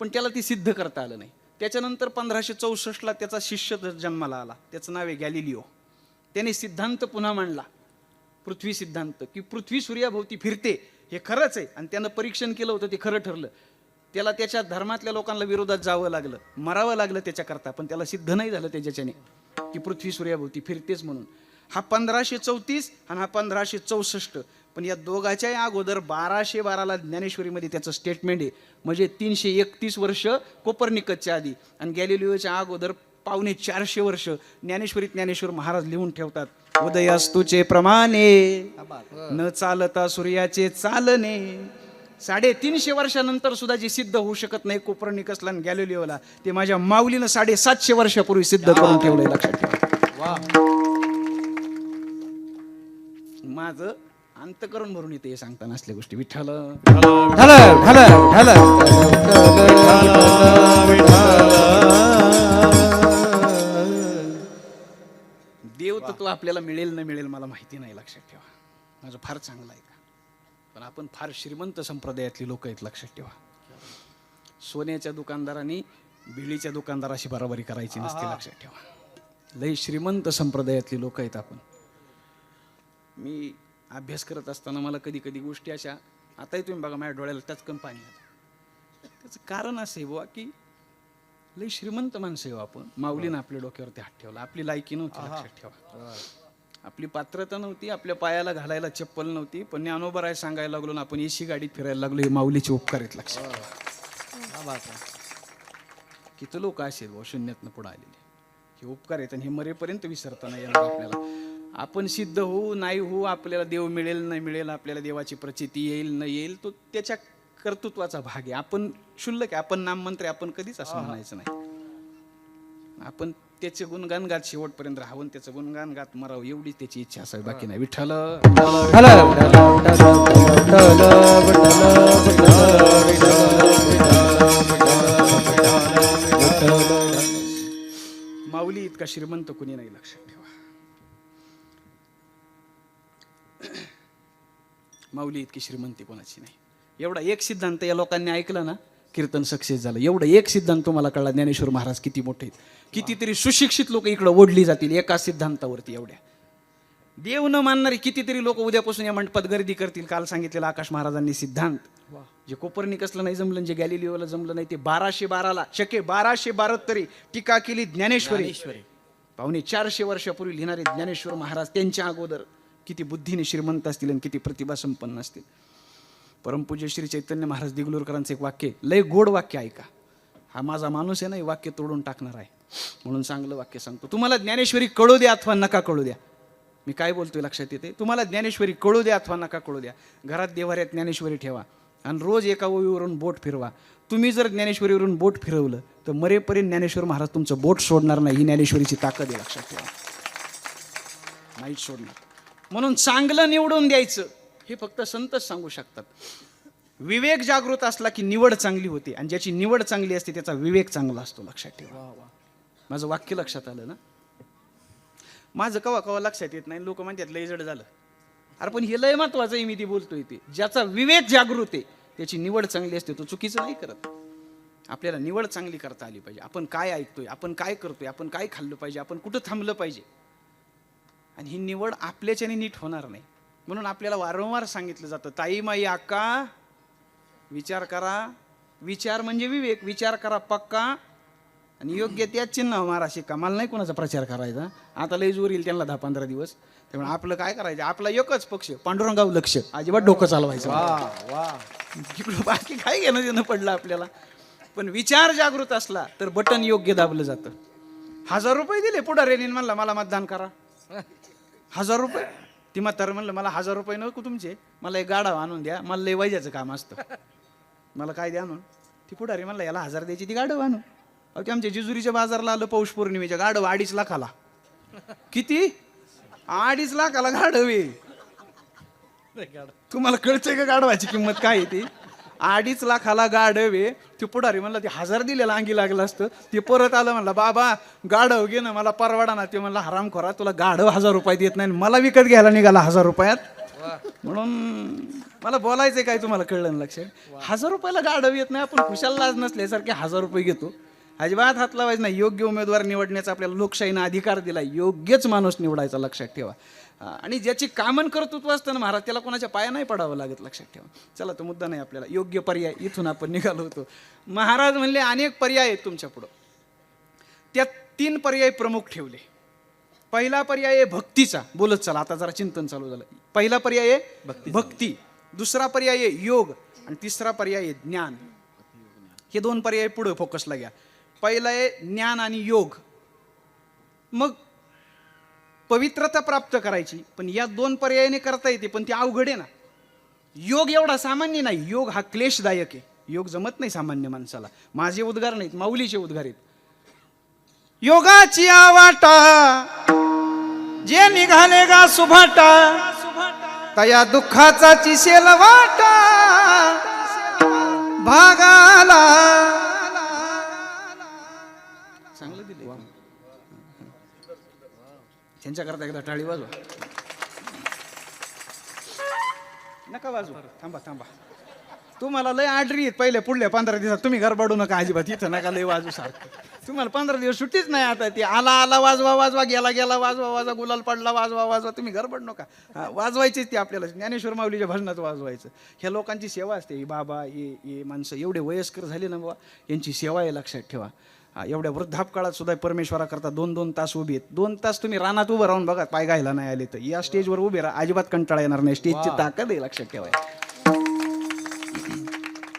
पण त्याला ती सिद्ध करता आलं नाही. त्याच्यानंतर 1564ला त्याचा शिष्य जन्माला आला, त्याचं नाव आहे गॅलिलिओ. त्याने सिद्धांत पुन्हा मांडला, पृथ्वी सिद्धांत, की पृथ्वी सूर्याभोवती फिरते हे खरंच आहे. आणि त्यानं परीक्षण केलं होतं, ते खरं ठरलं. त्याला त्याच्या धर्मातल्या लोकांना विरोधात जावं लागलं, मरावं लागलं त्याच्याकरता, पण त्याला सिद्ध नाही झालं त्याच्याने की पृथ्वी सूर्याभोवती फिरतेच म्हणून. हा 1534 आणि हा 1564. पण या दोघाच्याही अगोदर 1212ला ज्ञानेश्वरीमध्ये त्याचं स्टेटमेंट आहे. म्हणजे 331 वर्ष कोपर्निकसच्या आधी आणि गॅलिलिओच्या अगोदर 450 वर्ष ज्ञानेश्वरीत ज्ञानेश्वर महाराज लिहून ठेवतात, उदयास्तुचे प्रमाणे न चालता सूर्याचे चालणे. 350 वर्षानंतर सुद्धा जे सिद्ध होऊ शकत नाही कोपर्निकसला आणि गॅलिलिओला, ते माझ्या माऊलीनं 750 वर्षापूर्वी सिद्ध करून ठेवलंय, लक्षात ठेवा. माझं अंतकरण भरून येते हे सांगताना असल्या गोष्टी. विठ्ठल देव तत्व आपल्याला मिळेल न मिळेल मला माहिती नाही, लक्षात ठेवा. माझं फार चांगलं आहे का, पण आपण फार श्रीमंत संप्रदायातली लोक आहेत, लक्षात ठेवा. सोन्याच्या दुकानदारांनी बिळीच्या दुकानदाराशी बराबरी करायची नसते, लक्षात ठेवा. लई श्रीमंत संप्रदायातली लोक आहेत आपण. मी अभ्यास करत असताना मला कधी कधी गोष्टी अशा, आताही तुम्ही बघा माझ्या डोळ्याला टचकन पाणी येतं. त्याचं कारण असं आहे बुवा की लई श्रीमंत माणसं आहे आपण. माऊलीनं आपल्या डोक्यावरती हात ठेवला, आपली लायकी नव्हती, लक्षात ठेवा. आपली पात्रता नव्हती, आपल्या पायाला घालायला चप्पल नव्हती, पण ज्ञानोबराय सांगायला लागलो ना आपण एसी गाडीत फिरायला लागलो, हे माऊलीचे उपकार आहेत, लक्षात ठेवा. किती लोक असे शून्यातनं पुढे आलेले, हे उपकार आहेत आणि हे मरेपर्यंत विसरता नाही येणार आपल्याला. आपण सिद्ध होऊ नाही होऊ, आपल्याला देव मिळेल नाही मिळेल, आपल्याला देवाची प्रचिती येईल न येईल, तो त्याच्या कर्तृत्वाचा भाग आहे. आपण क्षुल्लक आहे, आपण नाममंत्र आहे, आपण कधीच असं म्हणायचं नाही. आपण त्याचे गुणगान गात शेवटपर्यंत राहावं, त्याचं गुणगान गात मरावं, एवढीच त्याची इच्छा असावी, बाकी नाही. विठ्ठल माऊली इतका श्रीमंत कुणी नाही, लक्षात ठेवा. माऊली इतकी श्रीमंती कोणाची नाही. एवढा एक सिद्धांत या लोकांनी ऐकला ना, कीर्तन सक्सेस झालं. एवढं एक सिद्धांत तुम्हाला कळला, ज्ञानेश्वर महाराज किती मोठे आहेत. कितीतरी सुशिक्षित लोक इकडं ओढली जातील एका सिद्धांतावरती. एवढ्या देव न मानणारी कितीतरी लोक उद्यापासून या मंडपात गर्दी करतील. काल सांगितलेला आकाश महाराजांनी सिद्धांत, जे कोपर्निकसला नाही जमलं, जे गॅलिलिओला जमलं नाही, ते 1212ला शके 1272 टीका केली ज्ञानेश्वरी. पावणे 400 वर्षापूर्वी लिहिणारे ज्ञानेश्वर महाराज, त्यांच्या अगोदर किती बुद्धीने श्रीमंत असतील आणि किती प्रतिभा संपन्न असतील. परमपूज्य श्री चैतन्य महाराज दिगलूरकरांचं एक वाक्य, लय गोड वाक्य, ऐका. हा माझा माणूस आहे ना, हे वाक्य तोडून टाकणार आहे, म्हणून चांगलं वाक्य सांगतो. तुम्हाला ज्ञानेश्वरी कळू द्या अथवा नका कळू द्या, मी काय बोलतोय लक्षात येते. तुम्हाला ज्ञानेश्वरी कळू द्या अथवा नका कळू द्या, घरात देवाऱ्यात ज्ञानेश्वरी ठेवा आणि रोज एका ओळीवरून बोट फिरवा. तुम्ही जर ज्ञानेश्वरीवरून बोट फिरवलं तर मरेपर्यंत ज्ञानेश्वर महाराज तुमचं बोट सोडणार नाही. ही ज्ञानेश्वरीची ताकद आहे, लक्षात ठेवा, नाहीच सोडणार. म्हणून चांगलं निवडून द्यायचं हे फक्त संतच सांगू शकतात. विवेक जागृत असला की निवड चांगली होते, आणि ज्याची निवड चांगली असते त्याचा विवेक चांगला असतो, लक्षात ठेवा. माझं वाक्य लक्षात आलं ना? माझं कवा कवा लक्षात येत नाही, लोक म्हणतात लय जड झालं. अरे पण हे लय महत्वाचं आहे, मी ती बोलतोय ते. ज्याचा विवेक जागृत आहे त्याची निवड चांगली असते, तो चुकीचं नाही करत. आपल्याला निवड चांगली करता आली पाहिजे. आपण काय ऐकतोय, आपण काय करतोय, आपण काय खाल्लं पाहिजे, आपण कुठं थांबलं पाहिजे, आणि ही निवड आपल्याच्याने नीट होणार नाही. म्हणून आपल्याला वारंवार सांगितलं जातं, ताई माई आका विचार करा. विचार म्हणजे विवेक, विचार करा पक्का, आणि योग्य त्याच चिन्ह मारा शिका. मला नाही कोणाचा प्रचार करायचा, आता लय जोर येईल त्यांना 10-15 दिवस. त्यामुळे आपलं काय करायचं, आपला एकच पक्ष पांडुरंगाव लक्ष, अजिबात डोकं चालवायचं. इकडं बाकी काय घेणं देणं पडलं आपल्याला. पण विचार जागृत असला तर बटन योग्य दाबलं जातं. 1000 रुपये दिले पुढाऱ्याने, म्हणलं मला मतदान करा. 1000 रुपये. ती म्हातारं म्हणलं मला 1000 रुपये नको तुमचे, मला एक गाडा आणून द्या, मला लय वैजाचं काम असतं, मला काय द्या आणून. ती पुढारी म्हणलं याला 1000 द्यायची, ती गाडव आणून. अहो ते आमच्या जेजुरीच्या बाजारला आलं पौष पौर्णिमेच्या, गाडव 2.5 लाखाला. किती? 2.5 लाखाला गाडव आहे. तुम्हाला कळतंय का गाडवाची किंमत काय आहे ती? 2.5 लाखाला गाडव आहे. ते पुढारी म्हणलं ते 1000 दिलेला अंगी लागलं असतं. ते परत आलं, म्हणलं बाबा गाडव घे ना, मला परवाडा ना. ते म्हणलं हरामखोरा, तुला गाडव 1000 रुपयात येत नाही, मला विकत घ्यायला निघाला 1000 रुपयात. म्हणून मला बोलायचंय काय, तुम्हाला कळलं ना? लक्षात. 1000 रुपयाला गाडव येत नाही, आपण खुशाल लाज नसल्यासारखे 1000 रुपये घेतो. अजिबात हात लावायचं नाही. योग्य उमेदवार निवडण्याचा आपल्याला लोकशाहीनं अधिकार दिला, योग्यच माणूस निवडायचा, लक्षात ठेवा. आणि ज्याची कामन कर्तृत्व असतं ना महाराज, त्याला कोणाच्या पाया नाही पडावं लागत, लक्षात ठेवा. चला तो मुद्दा नाही आपल्याला. योग्य पर्याय, इथून आपण निघालो होतो. महाराज म्हणले अनेक पर्याय आहेत तुमच्या पुढं, त्यात 3 पर्याय प्रमुख ठेवले. पहिला पर्याय आहे भक्तीचा. बोलत चला, आता जरा चिंतन चालू झालं. पहिला पर्याय आहे भक्ती, दुसरा पर्याय आहे योग, आणि तिसरा पर्याय आहे ज्ञान. हे 2 पर्याय पुढे फोकसला घ्या. पहिला आहे ज्ञान आणि योग. मग पवित्रता प्राप्त करायची, पण या 2 पर्यायाने करता येते, पण ती अवघड आहे ना. योग एवढा सामान्य नाही, योग हा क्लेशदायक आहे. योग जमत नाही सामान्य माणसाला. माझे उद्गार नाहीत, माऊलीचे उद्गार आहेत. योगाची आवाटा जे निघाले गा सुभाटा, तया दुःखाचा चिसेल वाटा भागाला. चांगलं दिले. त्यांच्याकरता एकदा टाळी वाजवा. नका वाजवा, थांबा थांबा. तुम्हाला लय आर्डरी आहेत पहिले पुढल्या 15 दिवसात. तुम्ही गरबाडू नका अजिबात, इथं नका लय वाजू सारखं. तुम्हाला 15 दिवस सुट्टीच नाही. आता ती आला आला वाजवा वाजवा, गेला गेला वाजवा वाजवा, गुलाल पडला वाजवा वाजवा. तुम्ही गरबड नका. वाजवायचीच ती आपल्याला. ज्ञानेश्वर माऊलीच्या भजनात वाजवायचं. ह्या लोकांची सेवा असते. ही बाबा ये माणसं एवढे वयस्कर झाले ना बाबा, यांची सेवा आहे, लक्षात ठेवा. एवढ्या वृद्धापकाळात सुद्धा परमेश्वराकरता 2-2 तास उभी आहेत. 2 तास तुम्ही रानात उभं राहून बघा, पाय घायला नाही आले तर या स्टेजवर उभे राहा, अजिबात कंटाळा येणार नाही. स्टेजची ताकद आहे, लक्षात ठेवा.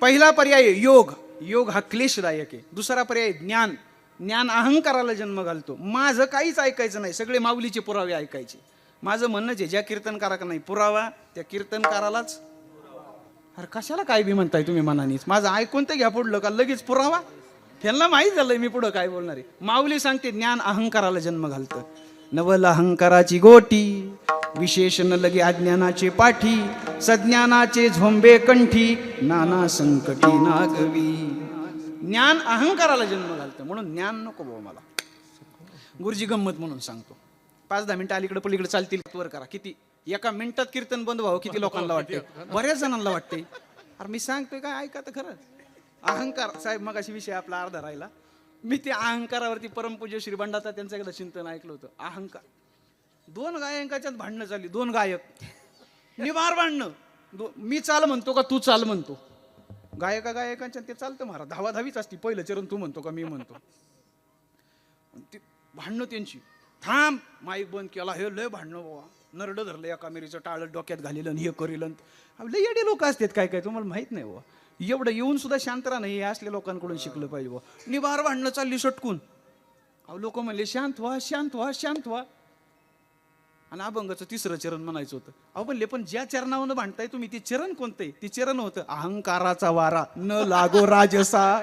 पहिला पर्याय योग. योग हा क्लेशदायक आहे. दुसरा पर्याय ज्ञान. ज्ञान अहंकाराला जन्म घालतो. माझं काहीच ऐकायचं नाही, सगळे माऊलीचे पुरावे ऐकायचे. माझं म्हणणंच आहे, ज्या कीर्तनकाराला नाही पुरावा त्या कीर्तनकारालाच. अरे कशाला काय बी म्हणताय तुम्ही मनानीच, माझं ऐकून तर घ्या पुढलं का लगेच पुरावा. त्यांना माहीत झालंय मी पुढं काय बोलणार आहे. माऊली सांगते ज्ञान अहंकाराला जन्म घालतं. नवल अहंकाराची गोटी विशेषण लगे अज्ञानाचे पाठी, सज्ञानाचे झोंबे कंठी नाना संकटी नागवी. ज्ञान अहंकाराला जन्म घालतं म्हणून ज्ञान नको भाऊ मला. गुरुजी गंमत म्हणून सांगतो, 5-10 मिनिटं अलीकडे पलीकडे चालतील वर करा. किती एका मिनिटात कीर्तन बंद व्हावं किती लोकांना वाटते, बऱ्याच जणांना वाटते. अरे मी सांगतोय काय ऐका तर खरं. अहंकार साहेब मग अशी विषय आपला अर्धा राहिला. मी ते अहंकारावरती परमपूज्य श्री बंडाचा त्यांचं एकदा चिंतन ऐकलं होतं. अहंकार, 2 गायकाच्यात भांडणं झाली, 2 गायक निवार भांडणं. मी चाल म्हणतो का तू चाल म्हणतो. गायकांच्या ते चालतं महाराज, धावाधावीच असती. पहिलं चरण तू म्हणतो का मी म्हणतो. ते भांडणं त्यांची. थांब माईक बंद केला, हे लय भांडणं बाबा. नरड धरलं एका मेरीचं टाळं डोक्यात घालेलं आणि हे करेलं. लय येडे लोक असतात काय काय तुम्हाला माहित नाही बाबा. एवढं येऊन सुद्धा शांत राहणं हे असल्या लोकांकडून शिकलं पाहिजे बाबा. निबार भांडणं चालली सटकून. अहो लोक म्हणले शांत व्हा शांत व्हा शांत व्हा. आणि अभंगाचं 3रं चरण म्हणायचं होतं. अहो म्हणले पण ज्या चरणावर भांडताय तुम्ही ते चरण कोणतं आहे. ते चरण होतं अहंकाराचा वारा न लागो राजसा.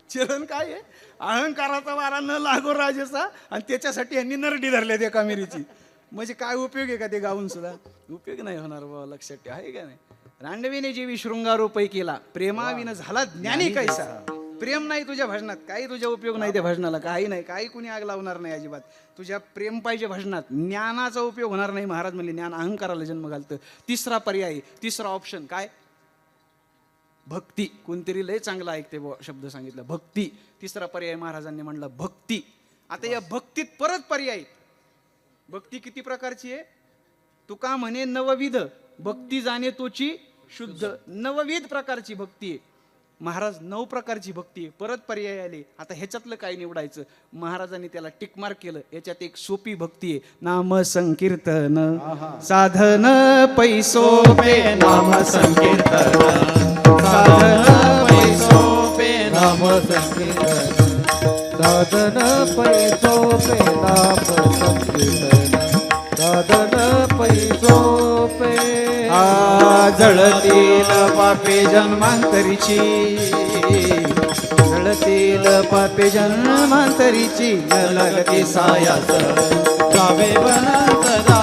चरण काय आहे, अहंकाराचा वारा न लागो राजसा. आणि त्याच्यासाठी यांनी नरडी धरल्या त्या कामेरीची. म्हणजे काय उपयोग आहे का ते गाऊन सुद्धा. उपयोग नाही होणार बाबा, लक्षात ठेवा. आहे का नाही. रांडवीने जीवी शृंगारोपै केला, प्रेमाविन झाला ज्ञानी कैसा. प्रेम नाही तुझ्या भजनात, काही तुझ्या उपयोग नाही त्या भजनाला. काही नाही, काही कुणी आग लावणार नाही अजिबात. तुझ्या प्रेम पाहिजे भजनात, ज्ञानाचा उपयोग होणार नाही. महाराज म्हणले ज्ञान अहंकाराला जन्म घालतं. 3रा पर्याय, 3रा ऑप्शन काय, भक्ती. कोणतरी लय चांगला ऐकते शब्द सांगितला, भक्ती. 3रा पर्याय महाराजांनी म्हणला भक्ती. आता या भक्तीत परत पर्याय. भक्ती किती प्रकारची आहे. तुका म्हणे नवविध भक्ती जाणे तोची शुद्ध. 9विध प्रकारची भक्ती आहे. महाराज 9 प्रकारची भक्ती आहे. परत पर्याय आले. आता ह्याच्यातलं काय निवडायचं. महाराजांनी त्याला टिक मार्क केलं. याच्यात एक सोपी भक्ती आहे, नाम संकीर्तन साधन पैसोपे. नाम संकीर्तन साधन पैसोपे. नाम संकीर्तन साधन पैसोपे. नाम संकीर्तन साधन पैसोपे. जळतील पापे जन्मांतरीची, जळतील पापे जन्मांतरीची. न लगती सायास गावे बनतदा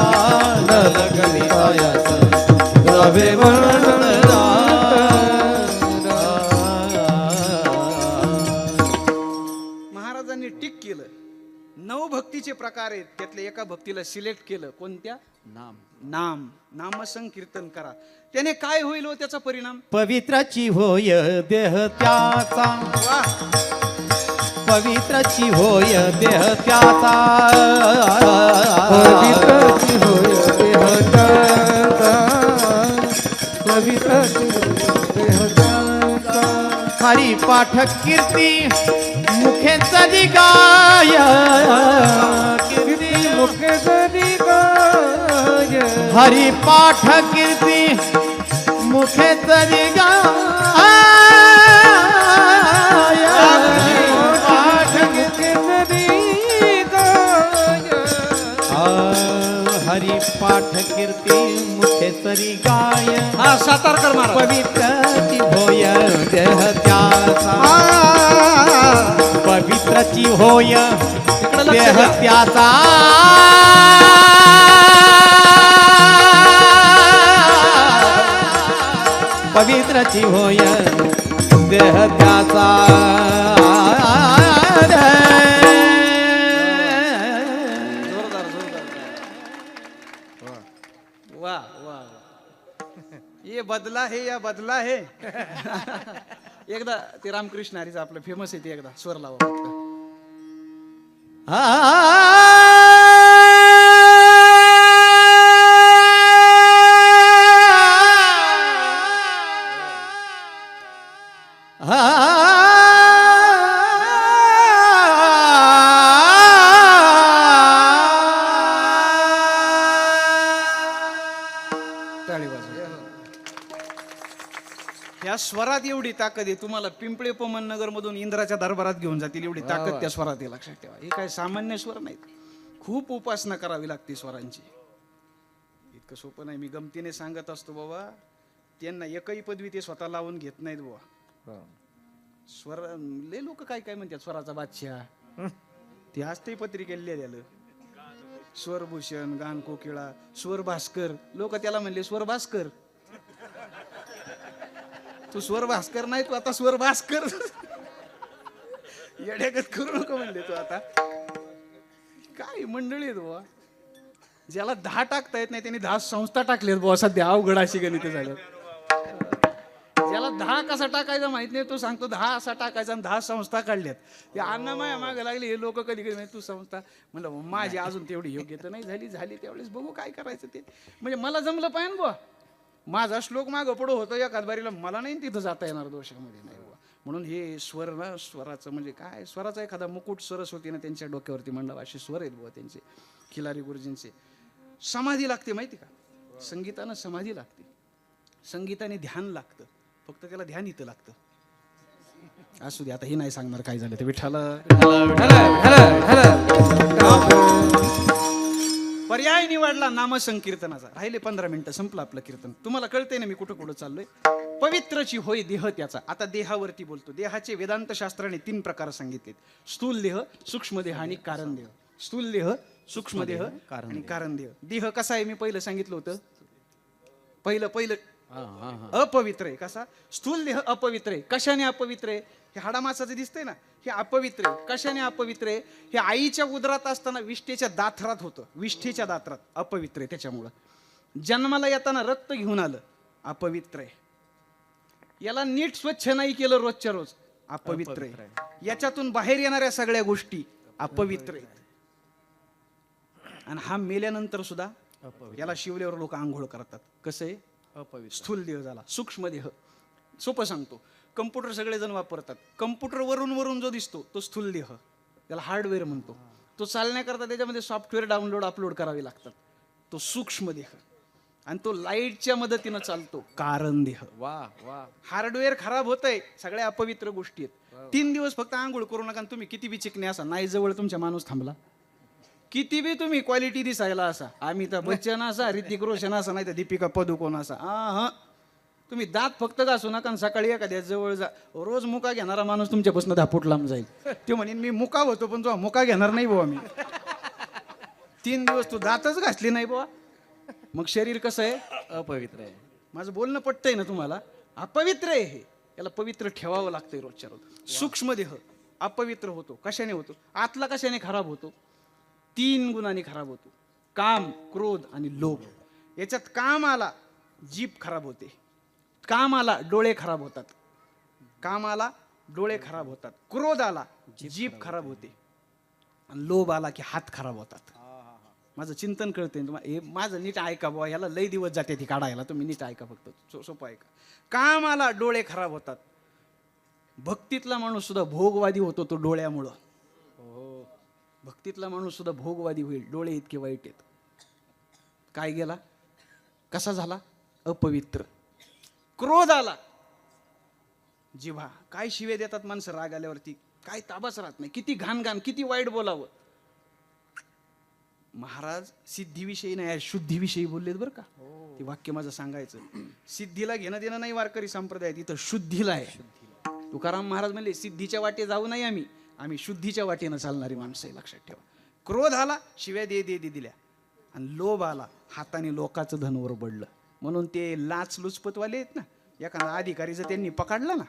न लगती सायास. गावे बनतदा. महाराजांनी टिक केलं. 9 भक्तीचे प्रकार आहेत. त्यातल्या एका भक्तीला सिलेक्ट केलं. कोणत्या. नाम. नाम. नाम संकीर्तन करा. त्याने काय होईल हो त्याचा परिणाम. पवित्राची होय देह त्याचा. वा. पवित्राची होय देह त्याचा. पवित्राची होय देह त्याचा. पवित्राची देह त्याचा. हरी पाठ कीर्ती मुखे तरी गाय. कीर्ती मुखे तरी गाय. हरी पाठ कीर्ती मुखे तरी गाय. पाठ कीर्ती तरी गाय. हरी पाठ कीर्ती मुखे तरी गाय. हा सातारकर महाराज. पवित्राची होय देह त्याचा. पवित्राची होय देह त्याचा. पवित्राची होय देह त्याचा. जोरदार जोरदार. वा वा. ये बदला है या बदला है. एकदा ते रामकृष्ण हरीचं आपलं फेमस आहे ते एकदा स्वर लावा फक्त. टाळी वाजवा. ह्या स्वरात एवढी ताकद आहे. तुम्हाला पिंपळे पमन नगर मधून इंद्राच्या दरबारात घेऊन जातील एवढी ताकद त्या स्वरात आहे. लक्षात ठेवा. हे काय सामान्य स्वर नाहीत. खूप उपासना करावी लागते स्वरांची. इतकं सोपं नाही. मी गमतीने सांगत असतो बाबा, त्यांना एकही पदवी ते स्वतः लावून घेत नाहीत बाबा. स्वर लय लोक काय काय म्हणतात स्वराचा बादशाह, ते असते पत्रिकेला लिहिलेलं. स्वरभूषण, गान कोकिळा, स्वर भास्कर. लोक त्याला म्हणले स्वर भास्कर. तू स्वर भास्कर नाही, तू आता स्वर भास्कर. येड्यागत करू नको म्हणले तू आता. काय मंडळी आहेत बुवा, ज्याला 10 टाकता येत नाही त्यांनी 10 संस्था टाकल्यात बुवा सध्या. अवघड अशी गणित झालं. ज्याला 10 कसा टाकायचा माहित नाही, तो सांगतो 10 असा टाकायचा आणि 10 संस्था काढल्यात. ते अन्नमाया मागे लागले हे लोक. कधी कधी तू संस्था म्हणलं माझी अजून तेवढी योग्य तर नाही झाली त्यावेळेस बघू काय करायचं ते. म्हणजे मला जमलं पाहिजे बुवा. माझा श्लोक मागं पुढं होतं एखाद बारीला, मला नाही तिथं जाता येणार दोषामध्ये नाही बुवा. म्हणून हे स्वर ना, स्वराचं म्हणजे काय, स्वराचा एखादा मुकुट सरस्वती ना त्यांच्या डोक्यावरती मंडळ असे स्वर आहेत बुवा त्यांचे, खिलारी गुरुजींचे. समाधी लागते माहिती का, संगीतानं समाधी लागते, संगीताने ध्यान लागतं. फक्त त्याला ध्यान इथं लागतं. असू दे, आता हे नाही सांगणार काय झालं ते. विठ्ठला पर्याय निवडला नामसंकीर्तनाचा. राहिले 15 मिनिटं, संपलं आपलं कीर्तन. तुम्हाला कळतंय ना मी कुठं कुठं चाललोय. पवित्रची होय देह त्याचा. आता देहावरती बोलतो. देहाचे वेदांत शास्त्राने 3 प्रकार सांगितलेत: स्थूल देह, सूक्ष्म देह आणि कारण देह. स्थूल देह, सूक्ष्म देह आणि कारण देह. देह कसा आहे मी पहिलं सांगितलं होतं. पहिलं अपवित्र आहे. कसा? स्थूल देह अपवित्र आहे. कशाने अपवित्र आहे? हे हाडामासाचं दिसतंय ना, हे अपवित्र आहे. कशाने अपवित्र आहे? हे आईच्या उदरात असताना विष्ठेच्या दाथरात होतं. विष्ठेच्या दाथरात अपवित्र आहे. त्याच्यामुळं जन्माला येताना रक्त घेऊन आलं, अपवित्र आहे. याला नीट स्वच्छ नाही केलं रोजच्या रोज, अपवित्र आहे. याच्यातून बाहेर येणाऱ्या सगळ्या गोष्टी अपवित्र आहेत. आणि हा मेल्यानंतर सुद्धा याला शिवल्यावर लोक आंघोळ करतात. कसं आहे? अपवित्र. स्थूल देह झाला. सूक्ष्म देह सोपं सांगतो. कम्प्युटर सगळेजण वापरतात. कम्प्युटर वरून जो दिसतो तो स्थूल देह, त्याला हार्डवेअर म्हणतो. तो चालण्याकरता त्याच्यामध्ये सॉफ्टवेअर डाउनलोड अपलोड करावे लागतात. तो सूक्ष्म देह. आणि तो लाईटच्या मदतीनं चालतो, कारण देह. हार्डवेअर खराब होतंय, सगळ्या अपवित्र गोष्टी आहेत. 3 दिवस फक्त आंघोळ करू नका. तुम्ही किती बी चिकणे असा, नाही जवळ तुमच्या माणूस थांबला, किती बी तुम्ही क्वालिटी दिसायला असा, अमिताभ बच्चन असा, ऋतिक रोशन असा, नाही तर दीपिका पदुकोण असा, तुम्ही दात फक्त घासू नका. सकाळी एखाद्या जवळ जा. रोज मुका घेणारा माणूस तुमच्यापासून 10 फूट लांब जाईल. ते म्हणेन मी मुका होतो, पण तो मुका घेणार नाही बुवा. मी 3 दिवस तू दातच घासली नाही बुवा. मग शरीर कसं आहे? अपवित्र आहे. माझं बोलणं पटतंय ना तुम्हाला? अपवित्र आहे हे. याला पवित्र ठेवावं लागतंय रोजच्या रोज. सूक्ष्म देह अपवित्र होतो. कशाने होतो? आतला कशाने खराब होतो? 3 गुणांनी खराब होतो. काम, क्रोध आणि लोभ. याच्यात काम आला जीभ खराब होते. काम आला डोळे खराब होतात. काम आला डोळे खराब होतात. क्रोध आला जीभ खराब होते. आणि लोभ आला की हात खराब होतात. माझं चिंतन कळतंय तुम्हाला? हे माझं नीट ऐका बुवा. ह्याला लई दिवस जाते ती काढायला. तुम्ही नीट ऐका, फक्त सोपं ऐका. काम आला डोळे खराब होतात. भक्तीतला माणूस सुद्धा भोगवादी होतो तो डोळ्यामुळं. भक्तीतला माणूस सुद्धा भोगवादी होईल. डोळे इतके वाईट आहेत. काय गेला? कसा झाला? अपवित्र. क्रोध आला, जिव्हा. काय शिवे देतात माणसं राग आल्यावरती, काय ताबाच राहत नाही. किती घाण, किती वाईट बोलावं. महाराज सिद्धीविषयी नाही, शुद्धीविषयी बोललेत बरं का. ते वाक्य माझं सांगायचं. सिद्धीला घेणं देणं नाही वारकरी संप्रदायात, इथं शुद्धीला आहे. तुकाराम महाराज म्हणले सिद्धीच्या वाटे जाऊ नाही आम्ही शुद्धीच्या वाटेनं चालणारी माणसं आहे. लक्षात ठेवा. क्रोध आला, शिव्या दिल्या. आणि लोभ आला, हाताने लोकांचं धन वर पडलं. म्हणून ते लुचपतवाले आहेत ना, एखादा अधिकारी जर त्यांनी पकडला ना,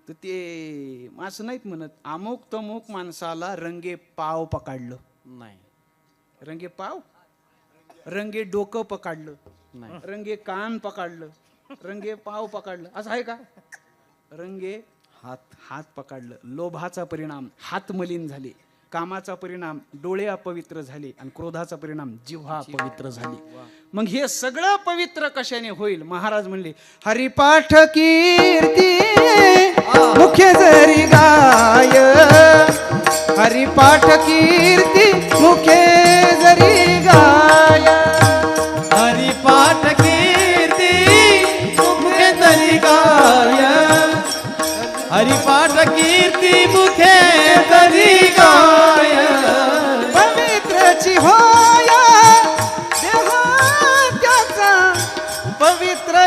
तर ते असं नाहीत म्हणत अमुक तमुक माणसाला रंगे पाव पकडलं नाही. रंगे पाव, रंगे डोकं पकडलं नाही, रंगे कान पकडलं, रंगे पाव पकडलं, असं आहे का? रंगे हात पकडलं. लोभाचा परिणाम हात मलिन झाले. कामाचा परिणाम डोळे अपवित्र झाले. आणि क्रोधाचा परिणाम जिव्हा अपवित्र झाली. मग हे सगळं पवित्र कशाने होईल? महाराज म्हणले हरिपाठ कीर्ती मुख्य जरी गाय. हरिपाठ कीर्ती मुख्य जरी गाय. हरिपाठ कीर्ती मुखे तरी गाय. हरिपाठ कीर्ती मुखे तरी गाय. पवित्रची हो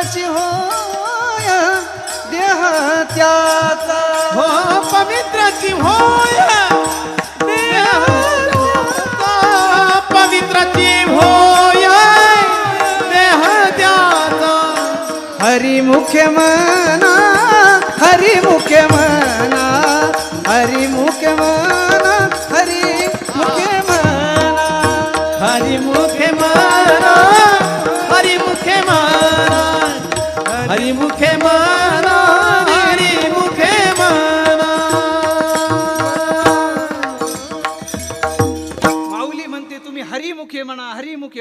पवित्राची होय देह त्याचा हो पवित्राची होय देह त्याचा, पवित्राची होय देह त्याचा. हरिमुखे मना हरिमुखे मना हरिमुखे मना हरिमुखे मना हरिमुखे माना हरिमुखे माना हरिमुखे माना हरिमुखे माना. माऊली म्हणते तुम्ही हरिमुखे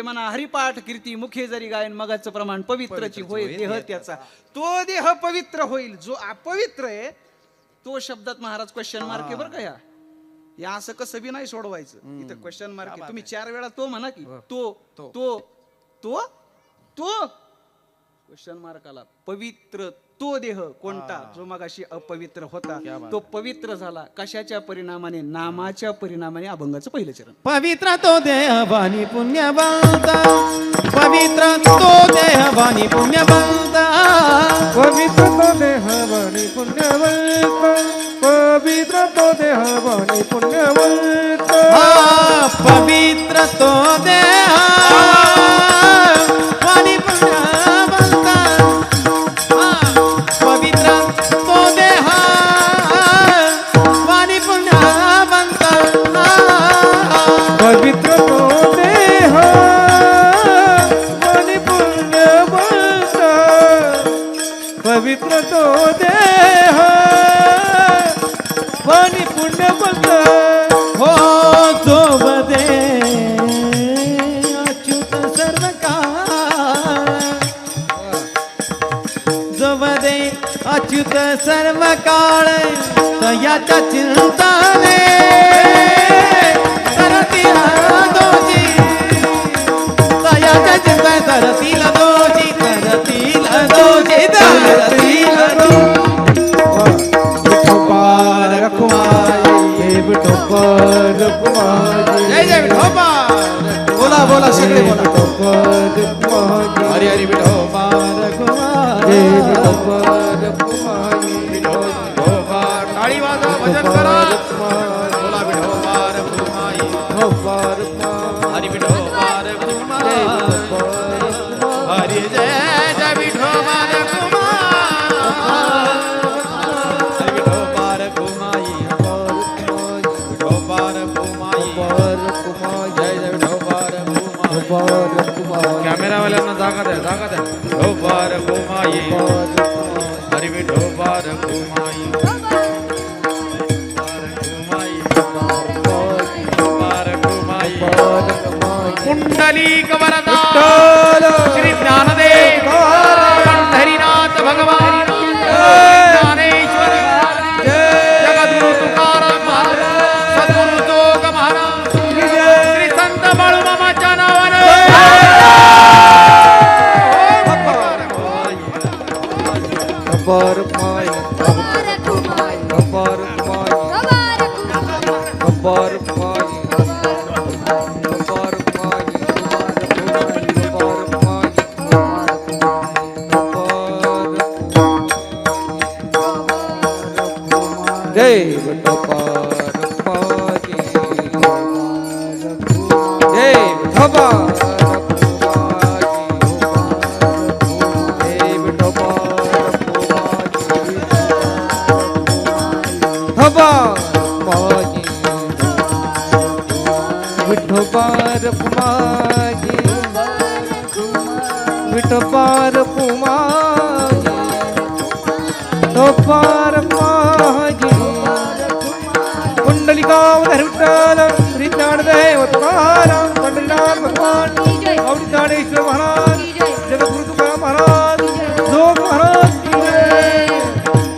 म्हणा हरिपाठ कीर्ती मुखे जरी गायन मगाचं प्रमाण पवित्रची होय देह त्याचा. तो देह पवित्र होईल, जो अपवित्र आहे तो शब्दात महाराज क्वेश्चन मार्क आहे बरं का. या असं कसं बी नाही सोडवायचं, इथं क्वेश्चन मार्क आहे. तुम्ही 4 वेळा तो म्हणा की तो तो तो तो क्वेश्चन मार्क आला. पवित्र तो देह कोणता जो मगाशी अपवित्र होता तो पवित्र झाला. कशाच्या परिणामाने? नामाच्या परिणामाने. अभंगाचं पहिलं चरण. पवित्र तो देह वाणी पुण्यवंता, पवित्र तो देह वाणी पुण्यवंता, पवित्र तो देह वाणी पुण्यवंत पवित्र तो देह वाणी पुण्यवंत पवित्र तो देह वाणी पुण्यवंता, पवित्र तो देह वाणी पुण्यवंता, पवित्र तो देह वाणी पुण्यवंत पवित्र तो देह वाणी पुण्यवंत. हो जो वदे अच्युत सर्व काळ, जो वदे अच्युत सर्व काळ तयाच्या चिंताने करतील दोषी, तयाच्या चिंता करतील दोषी, करतील दोषी, करतील विठोबा रखुमाई हे विठोबा रखुमाई. जय जय विठोबा. बोला बोला सगळे बोला. विठोबा रखुमाई हरी हरी विठोबा रखुमाई. हे विठोबा रखुमाई विठोबा टाळी वाजवा भजन करा. बोला विठोबा रखुमाई. विठोबा रखुमाई हरी विठोबा रखुमाई. हरी जय जय विठोबा रखुमाई. हरी विठोबा रखुमाई. विठोबा रखुमाई. जय जय विठोबा रखुमाई. कॅमेरावाल्यांना जागा द्या, जागा द्या. विठोबा रखुमाई. हरी विठोबा रखुमाई. कुंडलिक वरदा श्री ज्ञानदेव पंढरीनाथ भगवान ज्ञानेश्वर जगद्गुरु तुकाराम महाराज सद्गुरु जोग महाराज श्री संत बाळूमामाच्या नावानं गब्बर माई गब्बर माई गब्बर माई जय विठोबा रखुमाई जय विठोबा विठोबा रखुमाई विठोबा रखुमाई विठोबा रखुमाई कुंडलिकावधर विठ्ठल श्री ज्ञानदेव तुकाराम पंढरीनाथ भगवान आवडी ज्ञानेश्वर महाराज जगद्गुरु तुकाराम महाराज जोग महाराज की जय.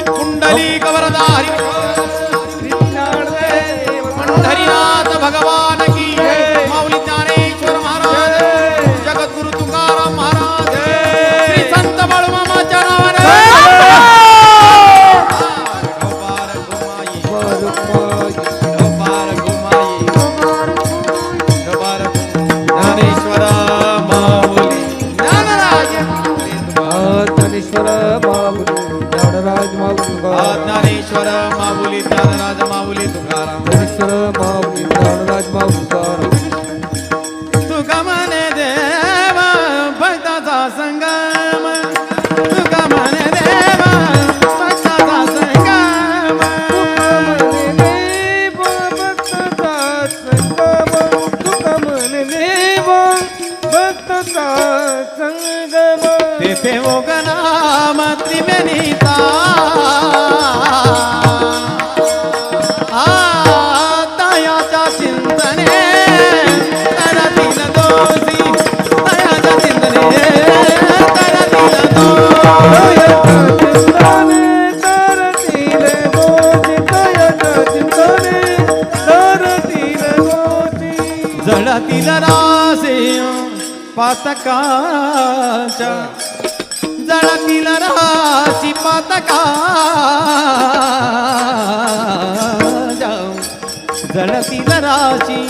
कुंडलिक वरदा हरी श्री ज्ञानदेव पंढरीनाथ भगवान की माऊली ज्ञानेश्वर महाराज जगद्गुरु तुकाराम महाराज श्री संत बाळूमामाच्या नावानं ज्ञानेश्वर माऊली त्रिवेणीचा संगम तेथे ओगनाम त्रिवेणीचा तयाच्या चिंतने तरतील दोषी तयाच्या चिंतने तरतील जळतील रासे पातकाच्या जळतील राशी पातकाच्या जळतील राशी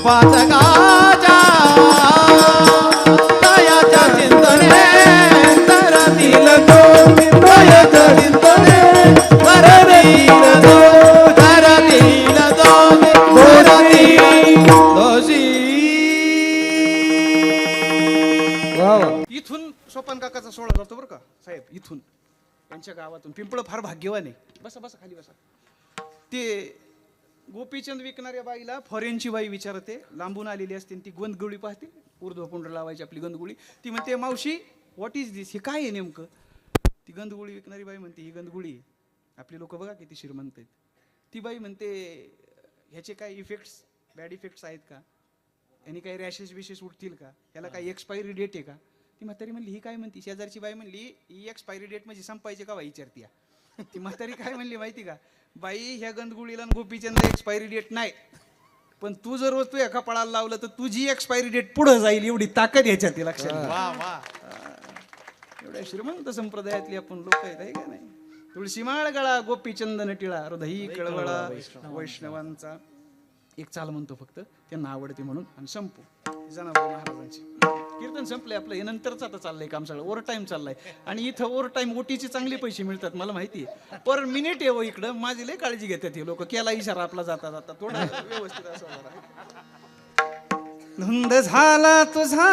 पातकाच्या तयाच्या चिंतने तरतील दोषी तयाच्या चिंतने तरतील दोषी इथून सोपान काकाचा सोहळा जातो बरं का साहेब, इथून त्यांच्या गावातून. पिंपळ फार भाग्यवान आहे. बसा बसा खाली बसा. ते गोपीचंद विकणाऱ्या बाईला फॉरेनची बाई विचारते, लांबून आलेली असते, ती गंधगोळी पाहते, ऊर्ध्वपुंड लावायची आपली गंधगोळी. ती म्हणते, मावशी व्हॉट इज दिस, हे काय आहे नेमकं? ती गंधगोळी विकणारी बाई म्हणते, ही गंधगोळी आहे. आपली लोक बघा किती श्रीमंत आहेत. ती बाई म्हणते, ह्याचे काय इफेक्ट्स, बॅड इफेक्ट्स आहेत का? यांनी काही रॅशेस बिशेस उठतील का? याला काही एक्सपायरी डेट आहे का? ती म्हातारी म्हणली, ही काय म्हणती? शेजारची बाई म्हणली, ही एक्सपायरी डेट म्हणजे संपायचे का बाई विचारती. ती म्हातारी काय म्हणली माहिती का? बाई, ह्या गंधगुळीला गोपीचंद एक्सपायरी डेट नाही, पण तू जर रोज तू एका पळाला लावलं तर तुझी एक्सपायरी डेट पुढे जाईल, एवढी ताकद ह्याच्यात ती लक्षात. वा वा, एवढ्या श्रीमंत संप्रदायातली आपण लोक आहेत, आहे का नाही? तुळशी माळ गळा गोपीचंद नटिळा हृदयी कळवळा वैष्णवांचा. एक चाल म्हणतो फक्त, त्यांना आवडते म्हणून, आणि संपू. जनाबाई महाराजांची कीर्तन संपले आपलं. हे नंतरच आता चाललंय काम सगळं, ओव्हर टाईम चाललाय. आणि इथं ओव्हर टाईम ओटीचे चांगले पैसे मिळतात, मला माहिती आहे. पर मिनिट येवो इकडं, माझी लय काळजी घेतात हे लोक. केला इशारा आपला जाता जाता थोडा व्यवस्थित असं. धुंद झाला तुझा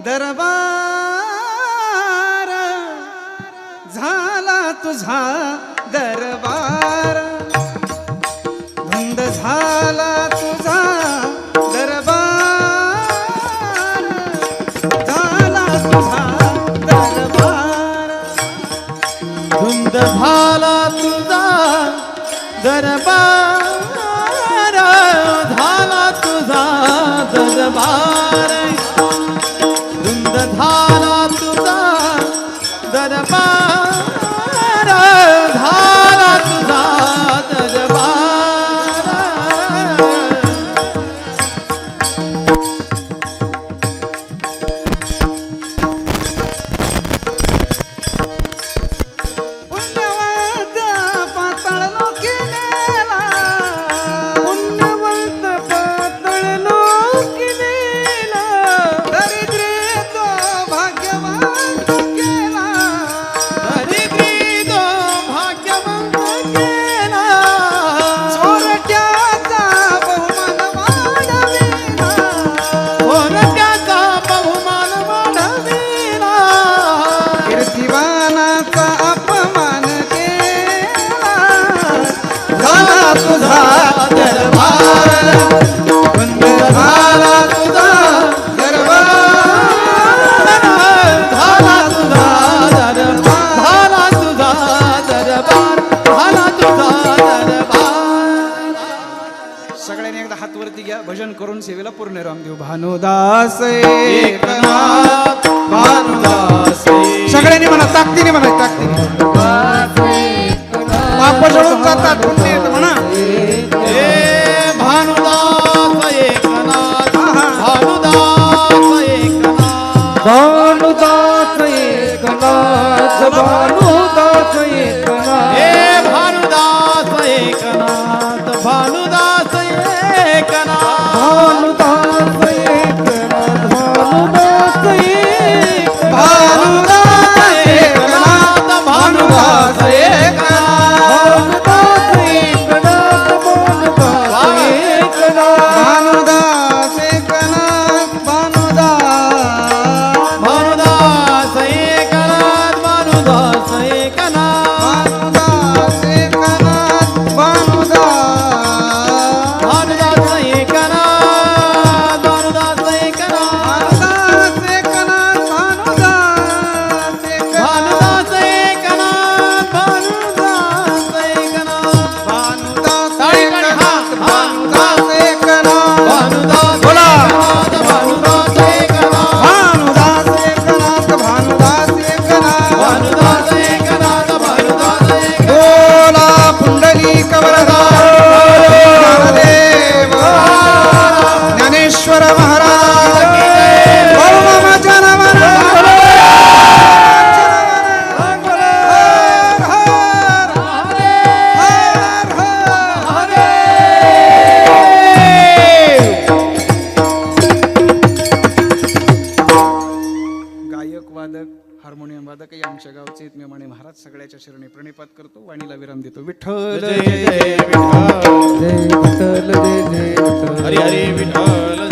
दरबार, झाला तुझा दरबार, धुंद झाला तुझा दरबार, झाला तुझा दरबार, धुंद झाला तुझा दरबार, झाला तुझा दरबार, धुंद झाला तुझा दरबार, झाला तुझा दरबार. पुण्यवंत पाताळ लोकी नेला, पुण्यवंत पाताळ लोकी नेला, दरिद्री तो भाग्यवान केला, दरिद्री तो भाग्यवंत केला, चोरट्याचा बहुमान वाढविला, चोरट्याचा बहुमान वाढविला, कीर्तिवानाचा अपमान केला, झाला तुझा दरबार, बंद झाला तुझा दरबार, झाला तुझा दरबार, झाला तुझा दरबार, झाला तुझा दरबार. सगळ्यांनी एकदा हात वरती घ्या, भजन करून सेवेला पूर्ण रामदेव. भानुदास एकनाथ, भानुदास सगळ्यांनी म्हणा, ताकदीने म्हणा, ताकदीने. पाप जळून जातात, पुण्य येतं म्हणा. हे भानुदास एकनाथ, भानुदास एकनाथ, भानुदास एकनाथ, भानुदास एकनाथ, हे भानुदास एकनाथ, भानुदास एकनाथ, भानुदास एकनाथ, भानुदास एकनाथ, भानुदास एकनाथ, भानुदास एकनाथ, भानुदास एकनाथ, भानुदास एकनाथ, भानुदास एकनाथ, भानुदास एकनाथ, हार्मोनियम वादकही आमच्या गावचे आहेत. मी म्हणे महाराज सगळ्याच्या शरणी प्रणिपात करतो. वाणीला विराम देतो. विठ्ठल जय जय विठ्ठल जय विठ्ठल जय जय विठ्ठल हरी हरी विठ्ठल